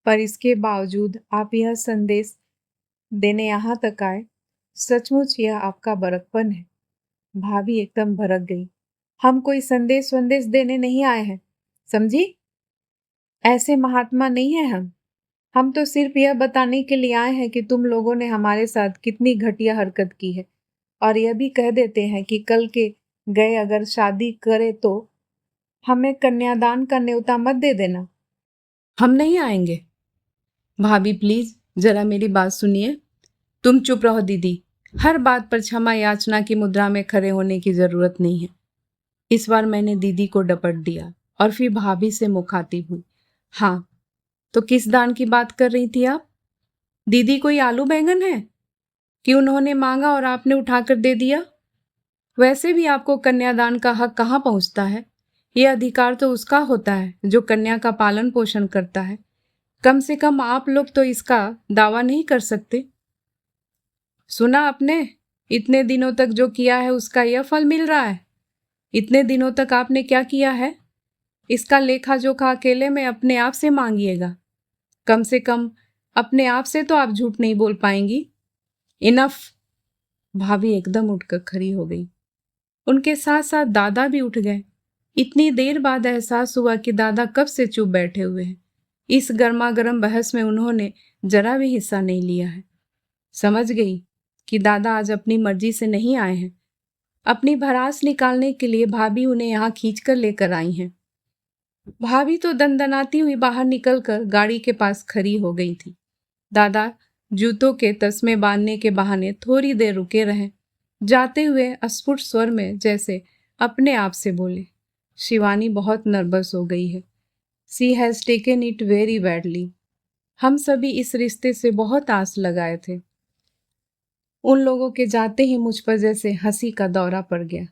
पर इसके बावजूद आप यह संदेश देने यहाँ तक आए, सचमुच यह आपका बड़कपन है। भाभी एकदम भड़क गई। हम कोई संदेश वंदेश देने नहीं आए हैं, समझी? ऐसे महात्मा नहीं है हम तो सिर्फ यह बताने के लिए आए हैं कि तुम लोगों ने हमारे साथ कितनी घटिया हरकत की है, और यह भी कह देते हैं कि कल के गए अगर शादी करे तो हमें कन्यादान का न्योता मत दे देना। हम नहीं आएंगे। भाभी प्लीज जरा मेरी बात सुनिए। तुम चुप रहो दीदी, हर बात पर क्षमा याचना की मुद्रा में खड़े होने की जरूरत नहीं है। इस बार मैंने दीदी को डपट दिया और फिर भाभी से मुखातिब हुई। हाँ, तो किस दान की बात कर रही थी आप? दीदी कोई आलू बैंगन है कि उन्होंने मांगा और आपने उठाकर दे दिया? वैसे भी आपको कन्यादान का हक कहाँ पहुँचता है? ये अधिकार तो उसका होता है जो कन्या का पालन पोषण करता है। कम से कम आप लोग तो इसका दावा नहीं कर सकते। सुना आपने? इतने दिनों तक जो किया है उसका यह फल मिल रहा है। इतने दिनों तक आपने क्या किया है, इसका लेखा जोखा अकेले में अपने आप से मांगिएगा। कम से कम अपने आप से तो आप झूठ नहीं बोल पाएंगी। इनफ। भाभी एकदम उठकर खड़ी हो गई। उनके साथ साथ दादा भी उठ गए। इतनी देर बाद एहसास हुआ कि दादा कब से चुप बैठे हुए हैं। इस गर्मा गर्म बहस में उन्होंने जरा भी हिस्सा नहीं लिया है। समझ गई कि दादा आज अपनी मर्जी से नहीं आए हैं। अपनी भड़ास निकालने के लिए भाभी उन्हें यहाँ खींच कर लेकर आई हैं। भाभी तो दनदनाती हुई बाहर निकलकर गाड़ी के पास खड़ी हो गई थी। दादा जूतों के तस्मे बांधने के बहाने थोड़ी देर रुके रहे। जाते हुए अस्फुट स्वर में जैसे अपने आप से बोले, शिवानी बहुत नर्वस हो गई है। She has taken it very badly. हम सभी इस रिश्ते से बहुत आस लगाए थे। उन लोगों के जाते ही मुझ पर जैसे हंसी का दौरा पड़ गया।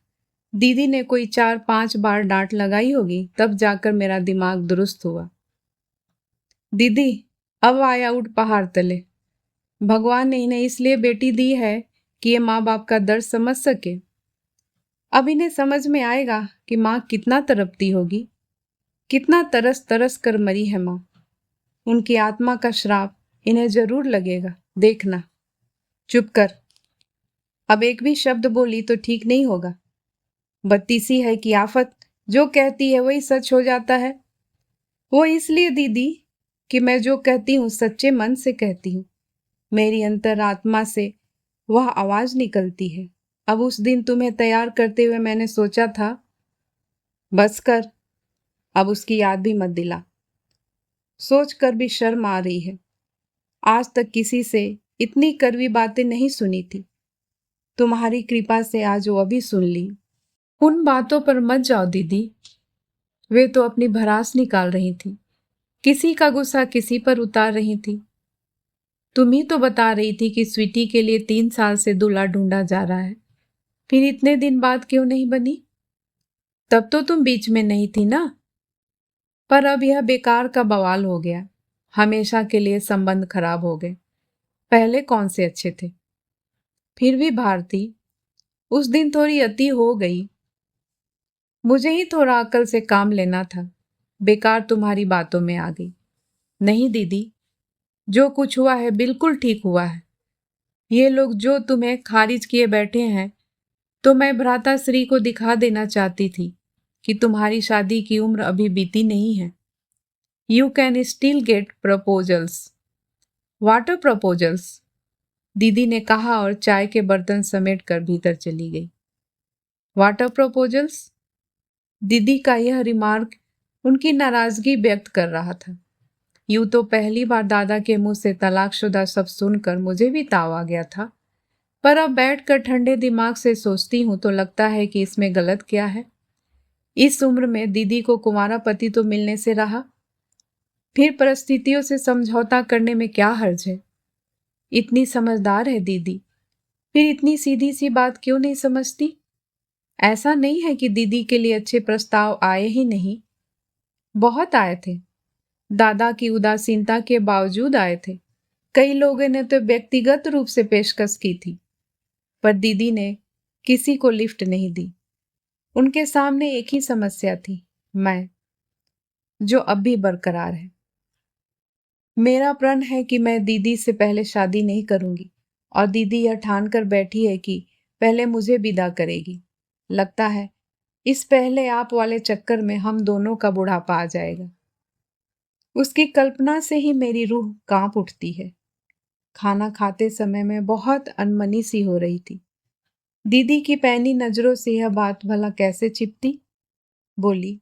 दीदी ने कोई 4-5 बार डांट लगाई होगी, तब जाकर मेरा दिमाग दुरुस्त हुआ। दीदी, अब आया उठ पहाड़ तले। भगवान ने इन्हें इसलिए बेटी दी है कि ये माँ बाप का दर्द समझ सके। अब इन्हें समझ में आएगा कि माँ कितना तड़पती होगी, कितना तरस तरस कर मरी है माँ। उनकी आत्मा का श्राप इन्हें जरूर लगेगा, देखना। चुप कर। अब एक भी शब्द बोली तो ठीक नहीं होगा। बत्ती सी है कि आफत, जो कहती है वही सच हो जाता है। वो इसलिए दीदी कि मैं जो कहती हूँ सच्चे मन से कहती हूँ। मेरी अंतरात्मा से वह आवाज निकलती है। अब उस दिन तुम्हें तैयार करते हुए मैंने सोचा था। बस कर, अब उसकी याद भी मत दिला। सोच कर भी शर्म आ रही है। आज तक किसी से इतनी कड़वी बातें नहीं सुनी थी। तुम्हारी कृपा से आज वो भी सुन ली। उन बातों पर मत जाओ दीदी। वे तो अपनी भड़ास निकाल रही थी, किसी का गुस्सा किसी पर उतार रही थी। तुम ही तो बता रही थी कि स्वीटी के लिए 3 साल से दूल्हा ढूंढा जा रहा है। फिर इतने दिन बाद क्यों नहीं बनी? तब तो तुम बीच में नहीं थी ना। पर अब यह बेकार का बवाल हो गया। हमेशा के लिए संबंध खराब हो गए। पहले कौन से अच्छे थे। फिर भी भारती, उस दिन थोड़ी अति हो गई। मुझे ही थोड़ा अकल से काम लेना था। बेकार तुम्हारी बातों में आ गई। नहीं दीदी, जो कुछ हुआ है बिल्कुल ठीक हुआ है। ये लोग जो तुम्हें खारिज किए बैठे हैं, तो मैं भ्राताश्री को दिखा देना चाहती थी कि तुम्हारी शादी की उम्र अभी बीती नहीं है। You can still get proposals. Water proposals, दीदी ने कहा और चाय के बर्तन समेट कर भीतर चली गई। Water proposals? दीदी का यह रिमार्क उनकी नाराजगी व्यक्त कर रहा था। यूं तो पहली बार दादा के मुंह से तलाकशुदा शब्द सुनकर मुझे भी ताव आ गया था, पर अब बैठकर ठंडे दिमाग से सोचती हूँ तो लगता है कि इसमें गलत क्या है। इस उम्र में दीदी को कुंवारा पति तो मिलने से रहा, फिर परिस्थितियों से समझौता करने में क्या हर्ज है। इतनी समझदार है दीदी, फिर इतनी सीधी सी बात क्यों नहीं समझती। ऐसा नहीं है कि दीदी के लिए अच्छे प्रस्ताव आए ही नहीं, बहुत आए थे। दादा की उदासीनता के बावजूद आए थे। कई लोगों ने तो व्यक्तिगत रूप से पेशकश की थी, पर दीदी ने किसी को लिफ्ट नहीं दी। उनके सामने एक ही समस्या थी, मैं, जो अब भी बरकरार है। मेरा प्रण है कि मैं दीदी से पहले शादी नहीं करूंगी, और दीदी यह ठान कर बैठी है कि पहले मुझे विदा करेगी। लगता है इस पहले आप वाले चक्कर में हम दोनों का बुढ़ापा आ जाएगा। उसकी कल्पना से ही मेरी रूह कांप उठती है। खाना खाते समय मैं बहुत अनमनी सी हो रही थी। दीदी की पैनी नजरों से यह बात भला कैसे छिपती। बोली,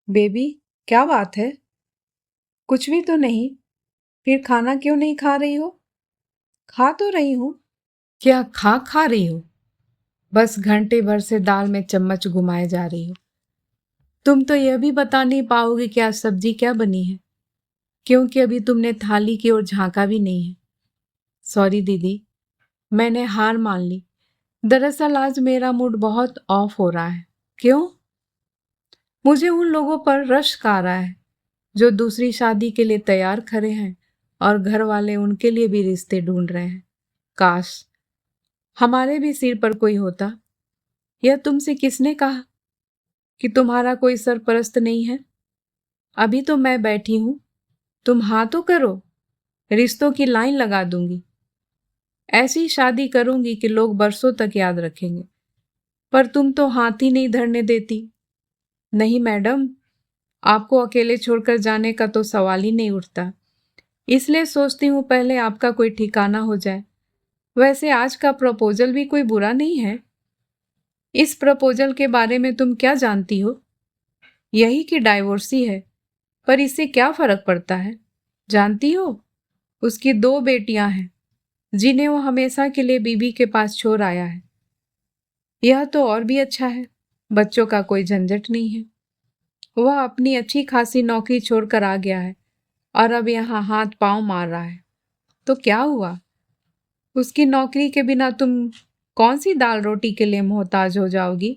बेबी क्या बात है? कुछ भी तो नहीं। फिर खाना क्यों नहीं खा रही हो? खा तो रही हूं। क्या खा रही हो? बस घंटे भर से दाल में चम्मच घुमाए जा रही हो। तुम तो यह भी बता नहीं पाओगे कि आज सब्जी क्या बनी है। क्योंकि अभी तुमने थाली की ओर झांका भी नहीं है। सॉरी दीदी, मैंने हार मान ली। दरअसल आज मेरा मूड बहुत ऑफ हो रहा है। क्यों? मुझे उन लोगों पर रश्क आ रहा है जो दूसरी शादी के लिए तैयार खड़े हैं और घर वाले उनके लिए भी रिश्ते ढूंढ रहे हैं। काश हमारे भी सिर पर कोई होता। यह तुमसे किसने कहा कि तुम्हारा कोई सरपरस्त नहीं है? अभी तो मैं बैठी हूं, तुम हाँ तो करो, रिश्तों की लाइन लगा दूंगी। ऐसी शादी करूंगी कि लोग बरसों तक याद रखेंगे। पर तुम तो हाथ ही नहीं धरने देती। नहीं मैडम, आपको अकेले छोड़कर जाने का तो सवाल ही नहीं उठता। इसलिए सोचती हूँ पहले आपका कोई ठिकाना हो जाए। वैसे आज का प्रपोजल भी कोई बुरा नहीं है। इस प्रपोजल के बारे में तुम क्या जानती हो? यही कि डाइवोर्सी है, पर इससे क्या फर्क पड़ता है? जानती हो, उसकी 2 बेटियां हैं जिन्हें वो हमेशा के लिए बीबी के पास छोड़ आया है। यह तो और भी अच्छा है, बच्चों का कोई झंझट नहीं है। वह अपनी अच्छी खासी नौकरी छोड़कर आ गया है और अब यहाँ हाथ पांव मार रहा है। तो क्या हुआ? उसकी नौकरी के बिना तुम कौन सी दाल रोटी के लिए मोहताज हो जाओगी?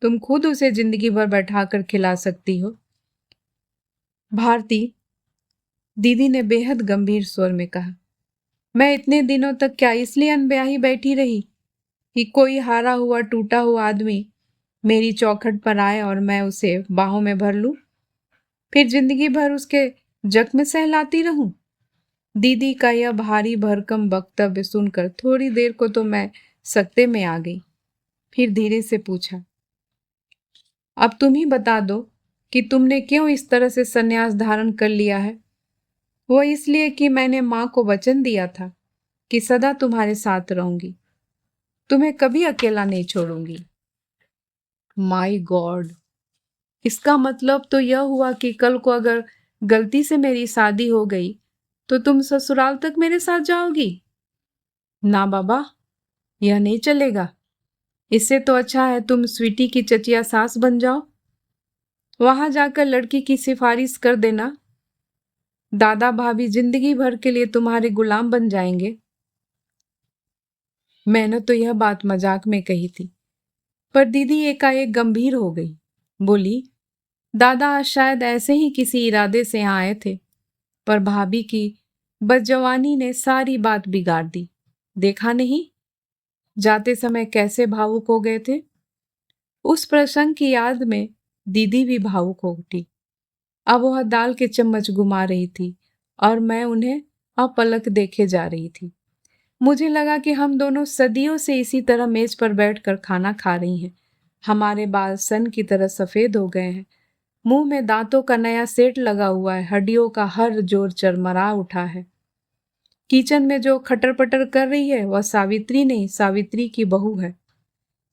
तुम खुद उसे जिंदगी भर बैठा कर खिला सकती हो। भारती, दीदी ने बेहद गंभीर स्वर में कहा, मैं इतने दिनों तक क्या इसलिए अनब्याही बैठी रही कि कोई हारा हुआ टूटा हुआ आदमी मेरी चौखट पर आए और मैं उसे बाहों में भर लूं, फिर जिंदगी भर उसके जख्म सहलाती रहूं? दीदी का यह भारी भरकम वक्तव्य सुनकर थोड़ी देर को तो मैं सकते में आ गई। फिर धीरे से पूछा, अब तुम ही बता दो कि तुमने क्यों इस तरह से संन्यास धारण कर लिया है? वो इसलिए कि मैंने माँ को वचन दिया था कि सदा तुम्हारे साथ रहूंगी, तुम्हें कभी अकेला नहीं छोड़ूंगी। माय गॉड, इसका मतलब तो यह हुआ कि कल को अगर गलती से मेरी शादी हो गई तो तुम ससुराल तक मेरे साथ जाओगी? ना बाबा, यह नहीं चलेगा। इससे तो अच्छा है तुम स्वीटी की चचिया सास बन जाओ। वहां जाकर लड़की की सिफारिश कर देना। दादा भाभी जिंदगी भर के लिए तुम्हारे गुलाम बन जाएंगे। मैंने तो यह बात मजाक में कही थी, पर दीदी एकाएक गंभीर हो गई। बोली, दादा आज शायद ऐसे ही किसी इरादे से यहाँ आए थे, पर भाभी की बदजवानी ने सारी बात बिगाड़ दी। देखा नहीं, जाते समय कैसे भावुक हो गए थे। उस प्रसंग की याद में दीदी भी भावुक हो उठी। अब वह दाल के चम्मच घुमा रही थी और मैं उन्हें अपलक देखे जा रही थी। मुझे लगा कि हम दोनों सदियों से इसी तरह मेज पर बैठकर खाना खा रही हैं। हमारे बाल सन की तरह सफेद हो गए हैं। मुंह में दांतों का नया सेट लगा हुआ है। हड्डियों का हर जोर चरमरा उठा है। किचन में जो खटर पटर कर रही है वह सावित्री नहीं, सावित्री की बहू है।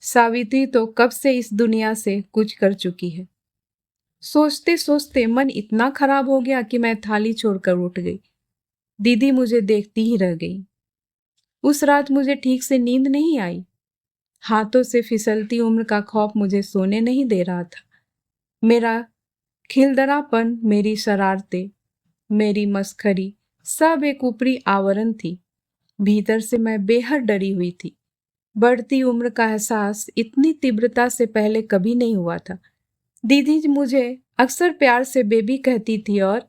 सावित्री तो कब से इस दुनिया से कूच कर चुकी है। सोचते सोचते मन इतना खराब हो गया कि मैं थाली छोड़कर उठ गई। दीदी मुझे देखती ही रह गई। उस रात मुझे ठीक से नींद नहीं आई। हाथों से फिसलती उम्र का खौफ मुझे सोने नहीं दे रहा था। मेरा खिलदरापन, मेरी शरारतें, मेरी मस्खरी सब एक ऊपरी आवरण थी। भीतर से मैं बेहद डरी हुई थी। बढ़ती उम्र का एहसास इतनी तीव्रता से पहले कभी नहीं हुआ था। दीदी मुझे अक्सर प्यार से बेबी कहती थी और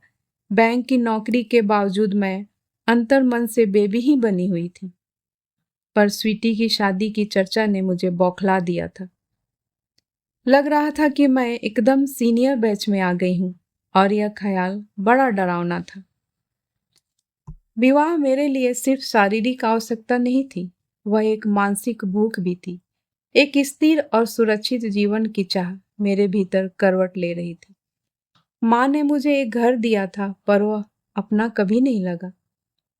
बैंक की नौकरी के बावजूद मैं अंतर्मन से बेबी ही बनी हुई थी। पर स्वीटी की शादी की चर्चा ने मुझे बौखला दिया था। लग रहा था कि मैं एकदम सीनियर बैच में आ गई हूँ और यह ख्याल बड़ा डरावना था। विवाह मेरे लिए सिर्फ शारीरिक आवश्यकता नहीं थी, वह एक मानसिक भूख भी थी। एक स्थिर और सुरक्षित जीवन की चाह मेरे भीतर करवट ले रही थी। माँ ने मुझे एक घर दिया था, पर वह अपना कभी नहीं लगा।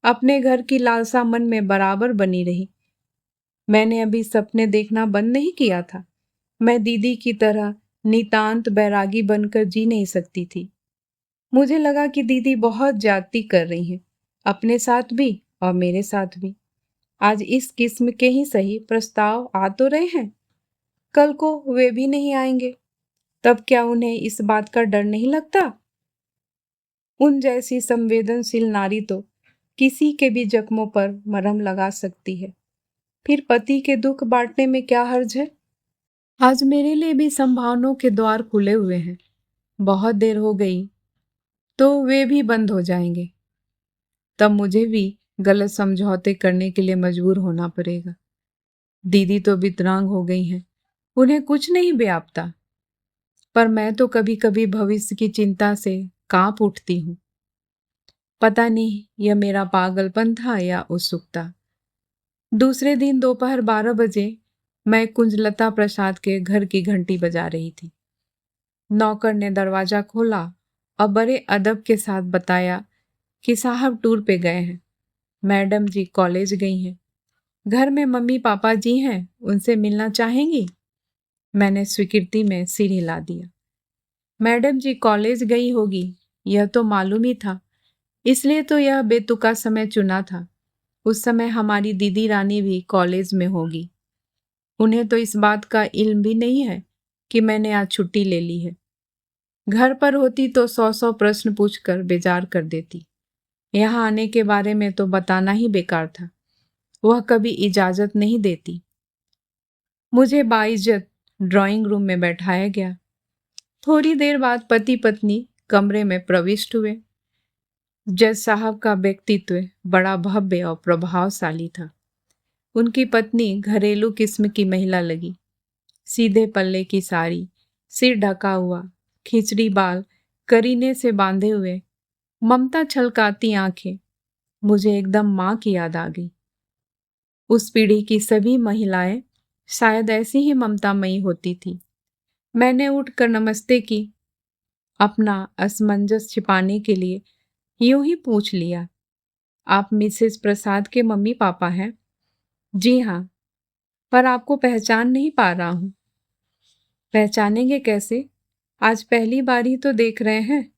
अपने घर की लालसा मन में बराबर बनी रही। मैंने अभी सपने देखना बंद नहीं किया था। मैं दीदी की तरह नितांत बैरागी बनकर जी नहीं सकती थी। मुझे लगा कि दीदी बहुत ज्यादती कर रही हैं, अपने साथ भी और मेरे साथ भी। आज इस किस्म के ही सही प्रस्ताव आ तो रहे हैं, कल को वे भी नहीं आएंगे। तब क्या उन्हें इस बात का डर नहीं लगता उन जैसी संवेदनशील नारी तो किसी के भी जख्मों पर मरहम लगा सकती है। फिर पति के दुख बांटने में क्या हर्ज है? आज मेरे लिए भी संभावनाओं के द्वार खुले हुए हैं। बहुत देर हो गई तो वे भी बंद हो जाएंगे। तब मुझे भी गलत समझौते करने के लिए मजबूर होना पड़ेगा। दीदी तो विकलांग हो गई हैं, उन्हें कुछ नहीं व्यापता, पर मैं तो कभी कभी भविष्य की चिंता से कांप उठती हूँ। पता नहीं यह मेरा पागलपन था या उत्सुकता। दूसरे दिन दोपहर 12 बजे मैं कुंजलता प्रसाद के घर की घंटी बजा रही थी। नौकर ने दरवाजा खोला और बड़े अदब के साथ बताया कि साहब टूर पे गए हैं, मैडम जी कॉलेज गई हैं, घर में मम्मी पापा जी हैं, उनसे मिलना चाहेंगी? मैंने स्वीकृति में सिर हिला दिया। मैडम जी कॉलेज गई होगी यह तो मालूम ही था, इसलिए तो यह बेतुका समय चुना था। उस समय हमारी दीदी रानी भी कॉलेज में होगी। उन्हें तो इस बात का इल्म भी नहीं है कि मैंने आज छुट्टी ले ली है। घर पर होती तो 100 प्रश्न पूछकर बेजार कर देती। यहाँ आने के बारे में तो बताना ही बेकार था। वह कभी इजाजत नहीं देती। मुझे बाइज्जत ड्राइंग रूम में बैठाया गया। थोड़ी देर बाद पति पत्नी कमरे में प्रविष्ट हुए। जज साहब का व्यक्तित्व बड़ा भव्य और प्रभावशाली था। उनकी पत्नी घरेलू किस्म की महिला लगी। सीधे पल्ले की साड़ी, सिर ढका हुआ, खिचड़ी बाल करीने से बांधे हुए, ममता छलकाती आंखें। मुझे एकदम माँ की याद आ गई। उस पीढ़ी की सभी महिलाएं शायद ऐसी ही ममतामयी होती थी। मैंने उठकर नमस्ते की। अपना असमंजस छिपाने के लिए यूं ही पूछ लिया, आप मिसेस प्रसाद के मम्मी पापा हैं? जी हाँ, पर आपको पहचान नहीं पा रहा हूं। पहचानेंगे कैसे? आज पहली बार ही तो देख रहे हैं।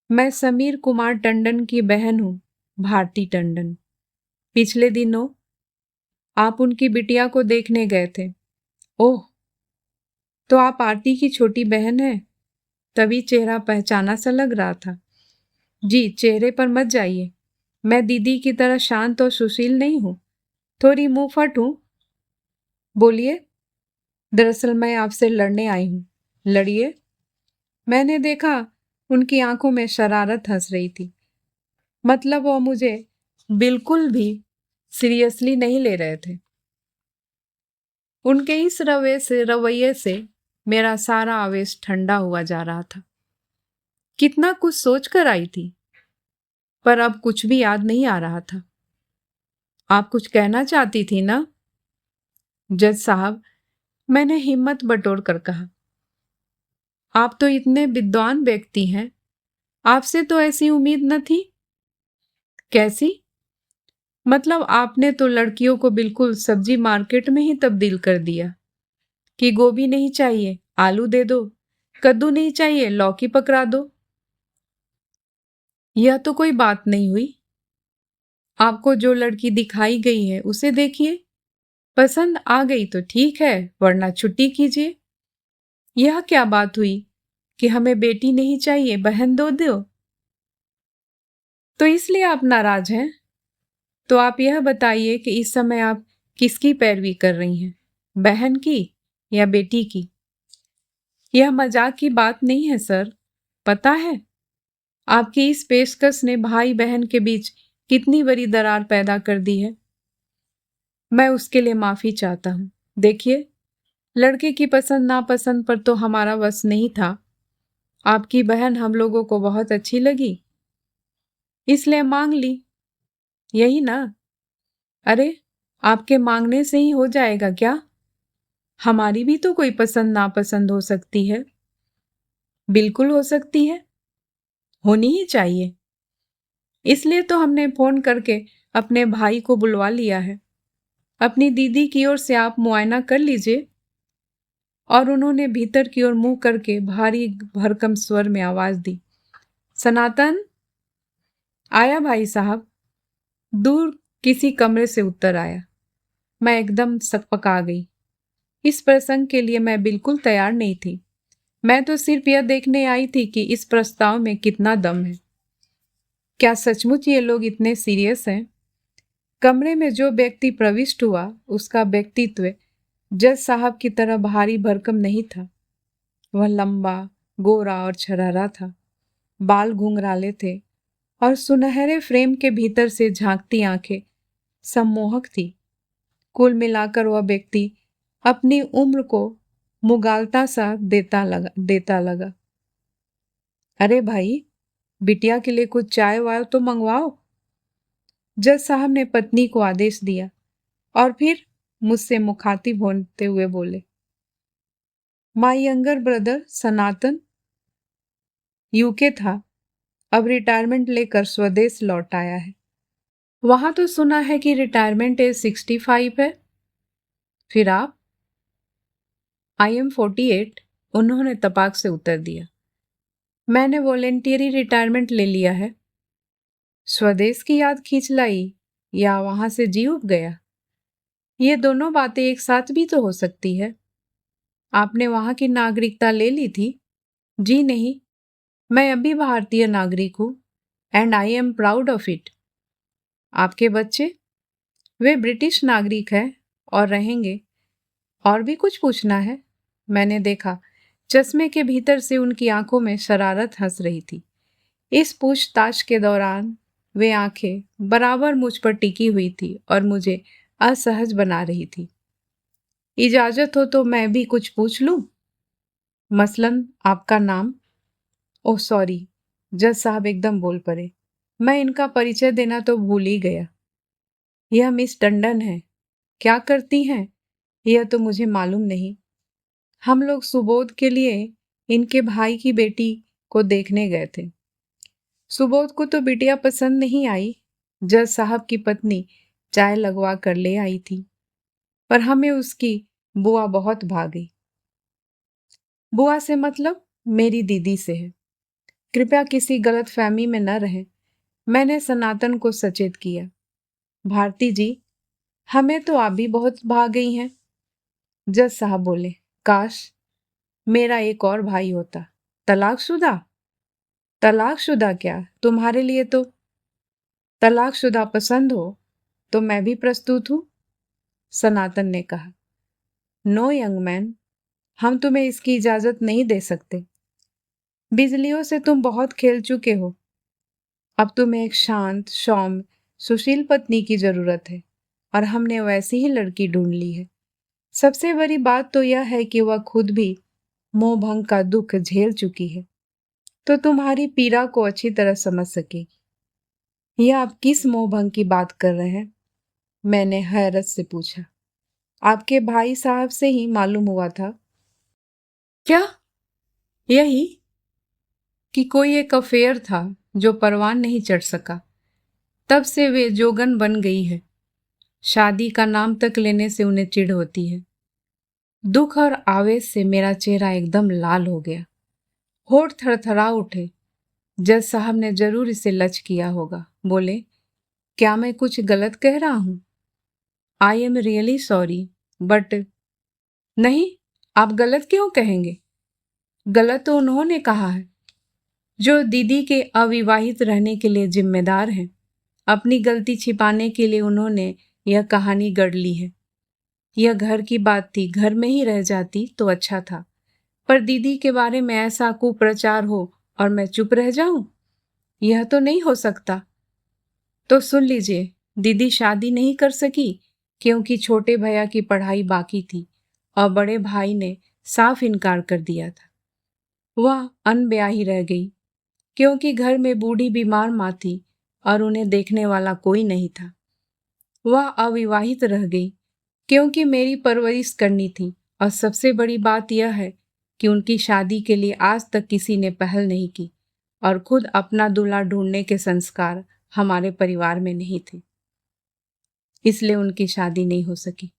मैं समीर कुमार टंडन की बहन हूं, भारती टंडन। पिछले दिनों आप उनकी बिटिया को देखने गए थे। ओह, तो आप आरती की छोटी बहन हैं। तभी चेहरा पहचाना सा लग रहा था। जी, चेहरे पर मत जाइए। मैं दीदी की तरह शांत और सुशील नहीं हूं, थोड़ी मुंहफट हूं। बोलिए। दरअसल मैं आपसे लड़ने आई हूं। लड़िए। मैंने देखा उनकी आंखों में शरारत हंस रही थी। मतलब वो मुझे बिल्कुल भी सीरियसली नहीं ले रहे थे। उनके इस रवैये से मेरा सारा आवेश ठंडा हुआ जा रहा था। कितना कुछ सोच कर आई थी, पर अब कुछ भी याद नहीं आ रहा था। आप कुछ कहना चाहती थी ना? जज साहब, मैंने हिम्मत बटोर कर कहा, आप तो इतने विद्वान व्यक्ति हैं, आपसे तो ऐसी उम्मीद न थी। कैसी? मतलब आपने तो लड़कियों को बिल्कुल सब्जी मार्केट में ही तब्दील कर दिया कि गोभी नहीं चाहिए आलू दे दो, कद्दू नहीं चाहिए लौकी पकड़ा दो। यह तो कोई बात नहीं हुई। आपको जो लड़की दिखाई गई है उसे देखिए, पसंद आ गई तो ठीक है, वरना छुट्टी कीजिए। यह क्या बात हुई कि हमें बेटी नहीं चाहिए, बहन दो दो? तो इसलिए आप नाराज हैं? तो आप यह बताइए कि इस समय आप किसकी पैरवी कर रही हैं, बहन की या बेटी की? यह मजाक की बात नहीं है सर। पता है आपकी इस पेशकश ने भाई बहन के बीच कितनी बड़ी दरार पैदा कर दी है। मैं उसके लिए माफी चाहता हूँ। देखिए, लड़के की पसंद नापसंद पर तो हमारा वश नहीं था। आपकी बहन हम लोगों को बहुत अच्छी लगी, इसलिए मांग ली। यही ना? अरे, आपके मांगने से ही हो जाएगा क्या? हमारी भी तो कोई पसंद नापसंद हो सकती है। बिल्कुल हो सकती है, होनी ही चाहिए। इसलिए तो हमने फोन करके अपने भाई को बुलवा लिया है। अपनी दीदी की ओर से आप मुआयना कर लीजिए। और उन्होंने भीतर की ओर मुंह करके भारी भरकम स्वर में आवाज दी, सनातन। आया भाई साहब। दूर किसी कमरे से उत्तर आया। मैं एकदम सकपका गई। इस प्रसंग के लिए मैं बिल्कुल तैयार नहीं थी। मैं तो सिर्फ यह देखने आई थी कि इस प्रस्ताव में कितना दम है। क्या सचमुच ये लोग इतने सीरियस हैं? कमरे में जो व्यक्ति प्रविष्ट हुआ उसका व्यक्तित्व जज साहब की तरह भारी भरकम नहीं था। वह लंबा, गोरा और छरहरा था। बाल घुंघराले थे और सुनहरे फ्रेम के भीतर से झांकती आंखें सम्मोहक थी। कुल मिलाकर वह व्यक्ति अपनी उम्र को मुगालता सा देता लगा। अरे भाई, बिटिया के लिए कुछ चाय वाय तो मंगवाओ। जज साहब ने पत्नी को आदेश दिया और फिर मुझसे मुखातिब होते हुए बोले, my younger brother Sanatan UK था, अब रिटायरमेंट लेकर स्वदेश लौट आया है। वहां तो सुना है कि रिटायरमेंट एज 65 है। फिर आप? आई एम 48, उन्होंने तपाक से उत्तर दिया। मैंने वॉलेंटियरी रिटायरमेंट ले लिया है। स्वदेश की याद खींच लाई या वहां से जी उब गया? ये दोनों बातें एक साथ भी तो हो सकती है। आपने वहां की नागरिकता ले ली थी? जी नहीं, मैं अभी भारतीय नागरिक हूँ and I am proud of it. आपके बच्चे? वे ब्रिटिश नागरिक हैं और रहेंगे। और भी कुछ पूछना है? मैंने देखा चश्मे के भीतर से उनकी आंखों में शरारत हंस रही थी। इस पूछताछ के दौरान वे आंखें बराबर मुझ पर टिकी हुई थी और मुझे असहज बना रही थी। इजाजत हो तो मैं भी कुछ पूछ लूं? मसलन आपका नाम? ओह सॉरी, जज साहब एकदम बोल पड़े। मैं इनका परिचय देना तो भूल ही गया। यह मिस टंडन है। क्या करती हैं यह तो मुझे मालूम नहीं। हम लोग सुबोध के लिए इनके भाई की बेटी को देखने गए थे। सुबोध को तो बिटिया पसंद नहीं आई। जज साहब की पत्नी चाय लगवा कर ले आई थी, पर हमें उसकी बुआ बहुत भा गई। बुआ से मतलब मेरी दीदी से है। कृपया किसी गलत फहमी में न रहें। मैंने सनातन को सचेत किया। भारती जी, हमें तो आप भी बहुत भा गई हैं। जज साहब बोले, काश मेरा एक और भाई होता। तलाकशुदा? तलाकशुदा क्या, तुम्हारे लिए तो तलाकशुदा पसंद हो तो मैं भी प्रस्तुत हूं, सनातन ने कहा। नो यंग मैन, हम तुम्हें इसकी इजाजत नहीं दे सकते। बिजलियों से तुम बहुत खेल चुके हो। अब तुम्हें एक शांत, सौम्य, सुशील पत्नी की जरूरत है और हमने वैसी ही लड़की ढूंढ ली है। सबसे बड़ी बात तो यह है कि वह खुद भी मोह भंग का दुख झेल चुकी है, तो तुम्हारी पीड़ा को अच्छी तरह समझ सकेगी। यह आप किस मोह भंग की बात कर रहे हैं? मैंने हैरत से पूछा। आपके भाई साहब से ही मालूम हुआ था। क्या? यही कि कोई एक अफेयर था जो परवान नहीं चढ़ सका। तब से वे जोगन बन गई है। शादी का नाम तक लेने से उन्हें चिढ़ होती है। दुख और आवेश से मेरा चेहरा एकदम लाल हो गया। होठ थरथरा उठे। जज साहब ने जरूर इसे लच किया होगा। बोले, क्या मैं कुछ गलत कह रहा हूं? I am really sorry but. नहीं, आप गलत क्यों कहेंगे? गलत तो उन्होंने कहा है जो दीदी के अविवाहित रहने के लिए जिम्मेदार हैं। अपनी गलती छिपाने के लिए उन्होंने यह कहानी गढ़ ली है। यह घर की बात थी, घर में ही रह जाती तो अच्छा था, पर दीदी के बारे में ऐसा कुप्रचार हो और मैं चुप रह जाऊं, यह तो नहीं हो सकता। तो सुन लीजिए, दीदी शादी नहीं कर सकी क्योंकि छोटे भैया की पढ़ाई बाकी थी और बड़े भाई ने साफ इनकार कर दिया था। वह अनब्याही रह गई क्योंकि घर में बूढ़ी बीमार माँ थी और उन्हें देखने वाला कोई नहीं था। वह अविवाहित रह गई क्योंकि मेरी परवरिश करनी थी और सबसे बड़ी बात यह है कि उनकी शादी के लिए आज तक किसी ने पहल नहीं की और खुद अपना दूल्हा ढूंढने के संस्कार हमारे परिवार में नहीं थे, इसलिए उनकी शादी नहीं हो सकी।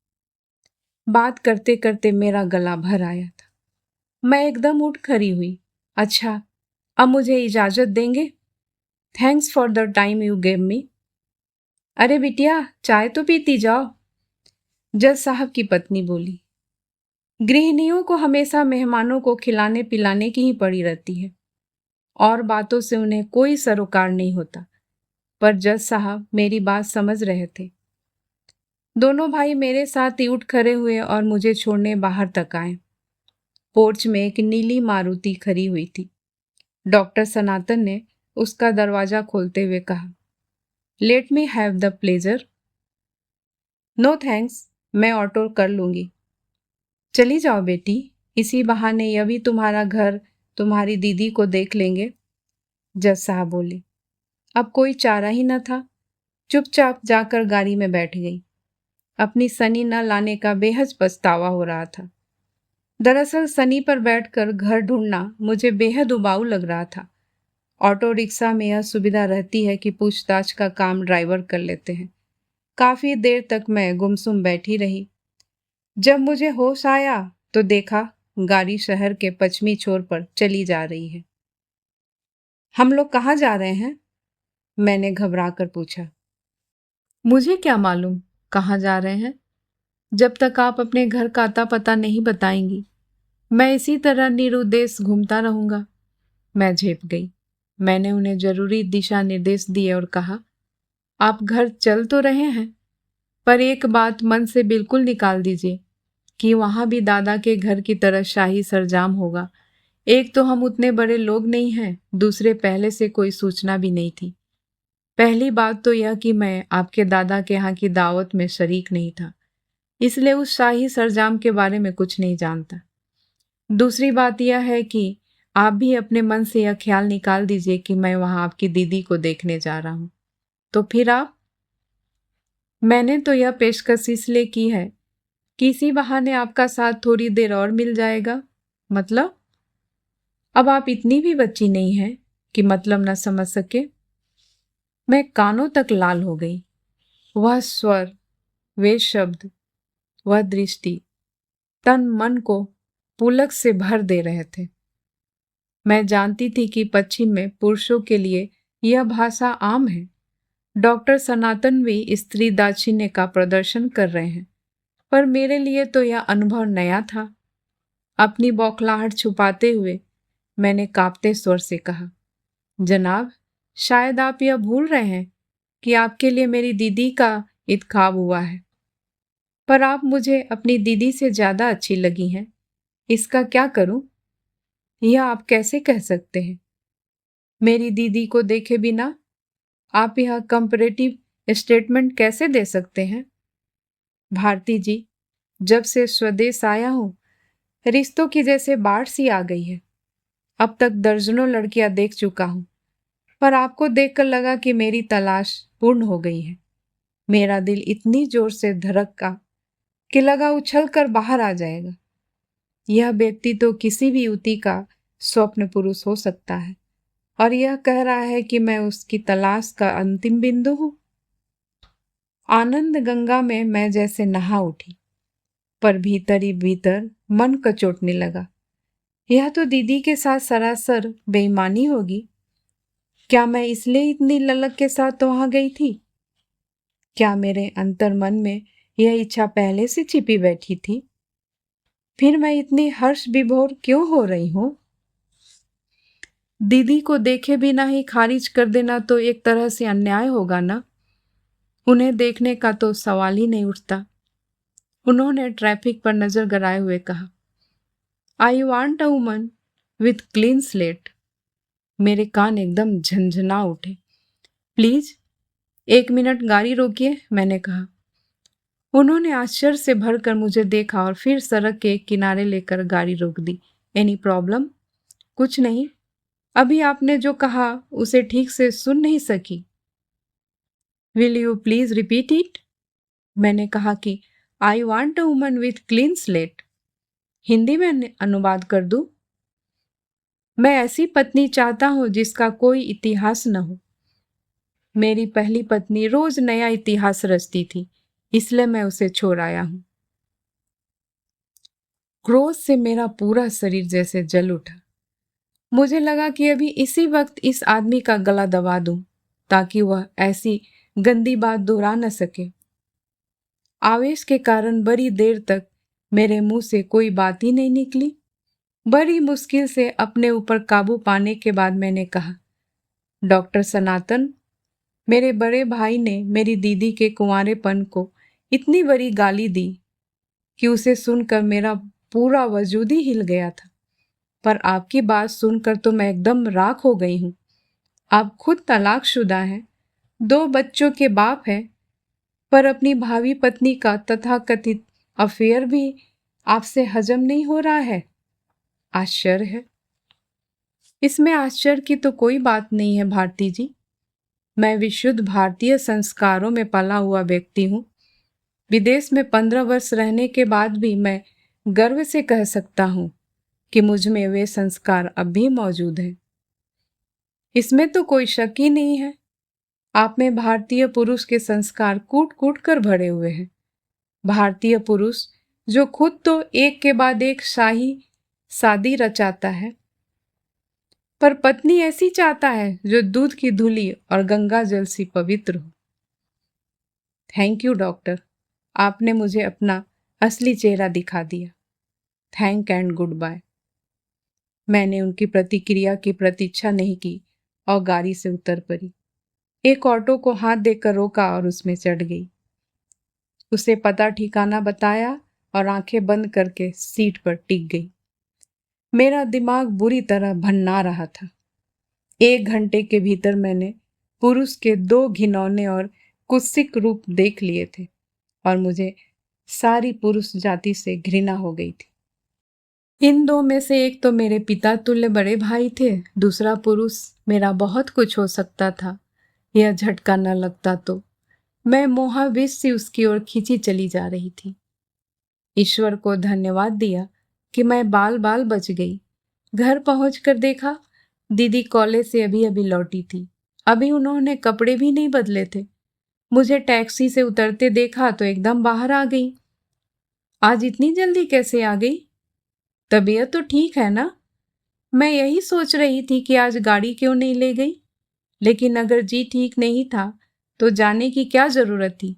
बात करते करते मेरा गला भर आया था। मैं एकदम उठ खड़ी हुई। अच्छा, अब मुझे इजाजत देंगे? Thanks for the time you gave me. अरे बिटिया, चाय तो पीती जाओ, जज साहब की पत्नी बोली। गृहिणियों को हमेशा मेहमानों को खिलाने पिलाने की ही पड़ी रहती है और बातों से उन्हें कोई सरोकार नहीं होता। पर जज साहब मेरी बात समझ रहे थे। दोनों भाई मेरे साथ ही उठ खड़े हुए और मुझे छोड़ने बाहर तक आए। पोर्च में एक नीली मारुति खड़ी हुई थी। डॉक्टर सनातन ने उसका दरवाजा खोलते हुए कहा, let me have the pleasure. No thanks, मैं ऑटो कर लूंगी। चली जाओ बेटी, इसी बहाने यह भी तुम्हारा घर, तुम्हारी दीदी को देख लेंगे। जज साहब बोले। अब कोई चारा ही न था। चुपचाप जाकर गाड़ी में बैठ गई। अपनी सनी न लाने का बेहद पछतावा हो रहा था। दरअसल सनी पर बैठकर घर ढूंढना मुझे बेहद उबाऊ लग रहा था। ऑटो रिक्शा में यह सुविधा रहती है कि पूछताछ का काम ड्राइवर कर लेते हैं। काफी देर तक मैं गुमसुम बैठी रही। जब मुझे होश आया तो देखा गाड़ी शहर के पश्चिमी छोर पर चली जा रही है। हम लोग कहाँ जा रहे हैं? मैंने घबरा कर पूछा। मुझे क्या मालूम कहाँ जा रहे हैं? जब तक आप अपने घर का अता पता नहीं बताएंगी, मैं इसी तरह निरुद्देश घूमता रहूंगा। मैं झेप गई। मैंने उन्हें जरूरी दिशा निर्देश दिए और कहा, आप घर चल तो रहे हैं, पर एक बात मन से बिल्कुल निकाल दीजिए कि वहां भी दादा के घर की तरह शाही सरंजाम होगा। एक तो हम उतने बड़े लोग नहीं हैं, दूसरे पहले से कोई सूचना भी नहीं थी। पहली बात तो यह कि मैं आपके दादा के यहाँ की दावत में शरीक नहीं था, इसलिए उस शाही सरंजाम के बारे में कुछ नहीं जानता। दूसरी बात यह है कि आप भी अपने मन से यह ख्याल निकाल दीजिए कि मैं वहां आपकी दीदी को देखने जा रहा हूं। तो फिर आप? मैंने तो यह पेशकश इसलिए की है कि इसी बहाने आपका साथ थोड़ी देर और मिल जाएगा। मतलब? अब आप इतनी भी बच्ची नहीं हैं कि मतलब न समझ सके। मैं कानों तक लाल हो गई। वह स्वर, वे शब्द, वह दृष्टि तन मन को पुलक से भर दे रहे थे। मैं जानती थी कि पश्चिम में पुरुषों के लिए यह भाषा आम है। डॉक्टर सनातन भी स्त्री दाक्षिण्य का प्रदर्शन कर रहे हैं, पर मेरे लिए तो यह अनुभव नया था। अपनी बौखलाहट छुपाते हुए मैंने कांपते स्वर से कहा, जनाब, शायद आप यह भूल रहे हैं कि आपके लिए मेरी दीदी का इंतखाब हुआ है, पर आप मुझे अपनी दीदी से ज्यादा अच्छी लगी हैं। इसका क्या करूं? यह आप कैसे कह सकते हैं? मेरी दीदी को देखे बिना आप यह कंपैरेटिव स्टेटमेंट कैसे दे सकते हैं? भारती जी, जब से स्वदेश आया हूं, रिश्तों की जैसे बाढ़ सी आ गई है। अब तक दर्जनों लड़कियां देख चुका हूं, पर आपको देखकर लगा कि मेरी तलाश पूर्ण हो गई है। मेरा दिल इतनी जोर से धड़का कि लगा उछल कर बाहर आ जाएगा। यह व्यक्ति तो किसी भी युवती का स्वप्न पुरुष हो सकता है, और यह कह रहा है कि मैं उसकी तलाश का अंतिम बिंदु हूं। आनंद गंगा में मैं जैसे नहा उठी, पर भीतर ही भीतर मन कचोटने लगा। यह तो दीदी के साथ सरासर बेईमानी होगी। क्या मैं इसलिए इतनी ललक के साथ वहां गई थी? क्या मेरे अंतर मन में यह इच्छा पहले से छिपी बैठी थी? फिर मैं इतनी हर्ष विभोर क्यों हो रही हूं? दीदी को देखे बिना ही खारिज कर देना तो एक तरह से अन्याय होगा ना। उन्हें देखने का तो सवाल ही नहीं उठता। उन्होंने ट्रैफिक पर नजर गड़ाए हुए कहा, I want a woman with clean slate. मेरे कान एकदम झंझना उठे। प्लीज 1 मिनट गाड़ी रोकिए, मैंने कहा। उन्होंने आश्चर्य से भरकर मुझे देखा और फिर सड़क के किनारे लेकर गाड़ी रोक दी। Any problem? कुछ नहीं, अभी आपने जो कहा उसे ठीक से सुन नहीं सकी। Will you please repeat it? मैंने कहा कि I want a woman with clean slate. Hindi में अनुवाद कर दूं? मैं ऐसी पत्नी चाहता हूं जिसका कोई इतिहास न हो। मेरी पहली पत्नी रोज नया इतिहास रचती थी, इसलिए मैं उसे छोड़ आया हूं। क्रोध से मेरा पूरा शरीर जैसे जल उठा। मुझे लगा कि अभी इसी वक्त इस आदमी का गला दबा दूं, ताकि वह ऐसी गंदी बात दोहरा न सके। आवेश के कारण बड़ी देर तक मेरे मुंह से कोई बात ही नहीं निकली। बड़ी मुश्किल से अपने ऊपर काबू पाने के बाद मैंने कहा, डॉक्टर सनातन, मेरे बड़े भाई ने मेरी दीदी के कुंवारेपन को इतनी बड़ी गाली दी कि उसे सुनकर मेरा पूरा वजूद ही हिल गया था। पर आपकी बात सुनकर तो मैं एकदम राख हो गई हूँ। आप खुद तलाकशुदा हैं, 2 बच्चों के बाप हैं, पर अपनी भावी पत्नी का तथाकथित अफेयर भी आपसे हजम नहीं हो रहा है। आश्चर्य है। इसमें आश्चर्य की तो कोई बात नहीं है भारती जी। मैं विशुद्ध भारतीय संस्कारों में पला हुआ व्यक्ति हूँ। विदेश में 15 वर्ष रहने के बाद भी मैं गर्व से कह सकता हूँ कि मुझ में वे संस्कार अब भी मौजूद हैं। इसमें तो कोई शक ही नहीं है। आप में भारतीय पुरुष के संस्कार कूट कूट कर भरे हुए हैं। भारतीय पुरुष जो खुद तो एक के बाद एक शाही शादी रचाता है, पर पत्नी ऐसी चाहता है जो दूध की धुली और गंगा जल सी पवित्र हो। थैंक यू डॉक्टर, आपने मुझे अपना असली चेहरा दिखा दिया। Thank and goodbye. मैंने उनकी प्रतिक्रिया की प्रतीक्षा नहीं की और गाड़ी से उतर पड़ी। एक ऑटो को हाथ देकर रोका और उसमें चढ़ गई। उसे पता ठिकाना बताया और आंखें बंद करके सीट पर टिक गई। मेरा दिमाग बुरी तरह भन्ना रहा था। 1 घंटे के भीतर मैंने पुरुष के 2 घिनौने और कुत्सित रूप देख लिए थे और मुझे सारी पुरुष जाति से घृणा हो गई थी। इन 2 में से एक तो मेरे पिता तुल्य बड़े भाई थे, दूसरा पुरुष मेरा बहुत कुछ हो सकता था। यह झटका न लगता तो मैं मोहाविश से उसकी ओर खींची चली जा रही थी। ईश्वर को धन्यवाद दिया कि मैं बाल बाल बच गई। घर पहुंचकर देखा दीदी कॉलेज से अभी अभी लौटी थी। अभी उन्होंने कपड़े भी नहीं बदले थे। मुझे टैक्सी से उतरते देखा तो एकदम बाहर आ गई। आज इतनी जल्दी कैसे आ गई? तबीयत तो ठीक है ना? मैं यही सोच रही थी कि आज गाड़ी क्यों नहीं ले गई, लेकिन अगर जी ठीक नहीं था तो जाने की क्या जरूरत थी?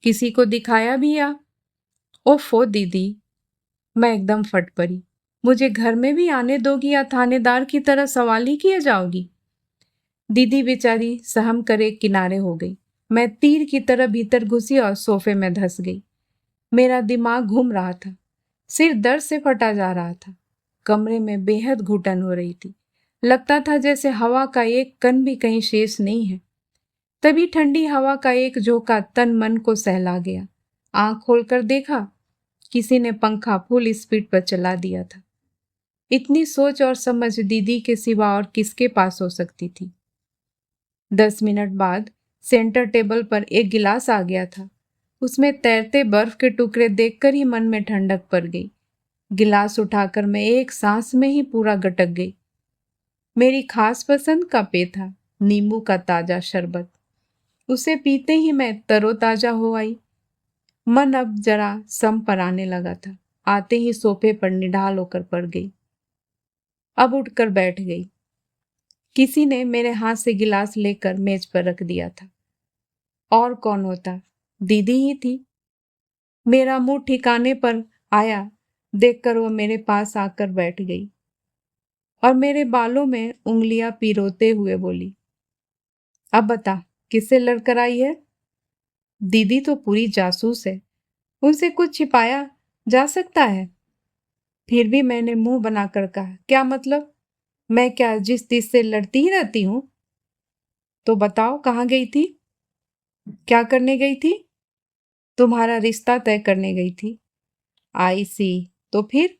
किसी को दिखाया भी या? ओफो दीदी, मैं एकदम फट पड़ी। मुझे घर में भी आने दोगी या थानेदार की तरह सवाल ही किए जाओगी? दीदी बेचारी सहम कर एक किनारे हो गई। मैं तीर की तरह भीतर घुसी और सोफे में धंस गई। मेरा दिमाग घूम रहा था, सिर दर्द से फटा जा रहा था। कमरे में बेहद घुटन हो रही थी। लगता था जैसे हवा का एक कण भी कहीं शेष नहीं है। तभी ठंडी हवा का एक झोंका तन मन को सहला गया। आंख खोलकर देखा, किसी ने पंखा फुल स्पीड पर चला दिया था। इतनी सोच और समझ दीदी के सिवा और किसके पास हो सकती थी? 10 मिनट बाद सेंटर टेबल पर एक गिलास आ गया था। उसमें तैरते बर्फ के टुकड़े देखकर ही मन में ठंडक पड़ गई। गिलास उठाकर मैं एक सांस में ही पूरा गटक गई। मेरी खास पसंद का पेय था, नींबू का ताजा शरबत। उसे पीते ही मैं तरोताजा हो आई। मन अब जरा सम पर आने लगा था। आते ही सोफे पर निढाल होकर पड़ गई। अब उठकर बैठ गई। किसी ने मेरे हाथ से गिलास लेकर मेज पर रख दिया था। और कौन होता? दीदी ही थी। मेरा मुंह ठिकाने पर आया देखकर वो मेरे पास आकर बैठ गई और मेरे बालों में उंगलियां पिरोते हुए बोली, अब बता, किससे लड़कर आई है? दीदी तो पूरी जासूस है, उनसे कुछ छिपाया जा सकता है? फिर भी मैंने मुंह बनाकर कहा, क्या मतलब? मैं क्या जिस तिस से लड़ती ही रहती हूं? तो बताओ, कहाँ गई थी? क्या करने गई थी? तुम्हारा रिश्ता तय करने गई थी। आई सी। तो फिर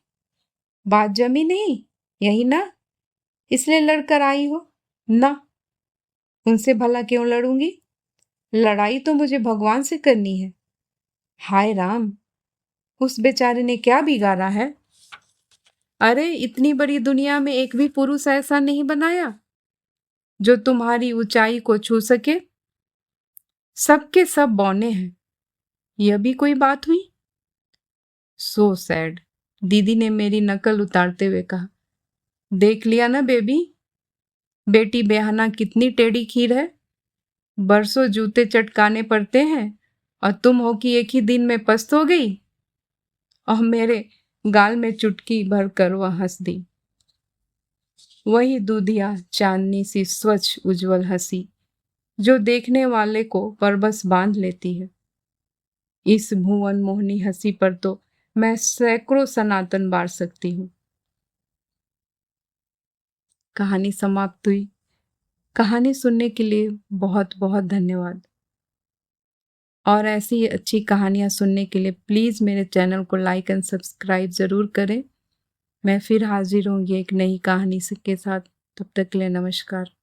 बात जमी नहीं, यही ना? इसलिए लड़कर आई हो ना? उनसे भला क्यों लड़ूंगी? लड़ाई तो मुझे भगवान से करनी है। हाय राम, उस बेचारे ने क्या बिगाड़ा है? अरे इतनी बड़ी दुनिया में एक भी पुरुष ऐसा नहीं बनाया जो तुम्हारी ऊंचाई को छू सके। सबके सब बौने हैं। यह भी कोई बात हुई? सो सैड, दीदी ने मेरी नकल उतारते हुए कहा। देख लिया ना बेबी, बेटी बेहाना कितनी टेढ़ी खीर है। बरसों जूते चटकाने पड़ते हैं और तुम हो कि एक ही दिन में पस्त हो गई। और मेरे गाल में चुटकी भरकर वह हंस दी। वही दूधिया चांदनी सी स्वच्छ उज्जवल हंसी जो देखने वाले को परबस बांध लेती है। इस भुवन मोहनी हंसी पर तो मैं सैकड़ों सनातन बार सकती हूँ। कहानी समाप्त हुई। कहानी सुनने के लिए बहुत बहुत धन्यवाद। और ऐसी ही अच्छी कहानियाँ सुनने के लिए प्लीज़ मेरे चैनल को लाइक एंड सब्सक्राइब ज़रूर करें। मैं फिर हाजिर होंगी एक नई कहानी के साथ। तब तक के लिए नमस्कार।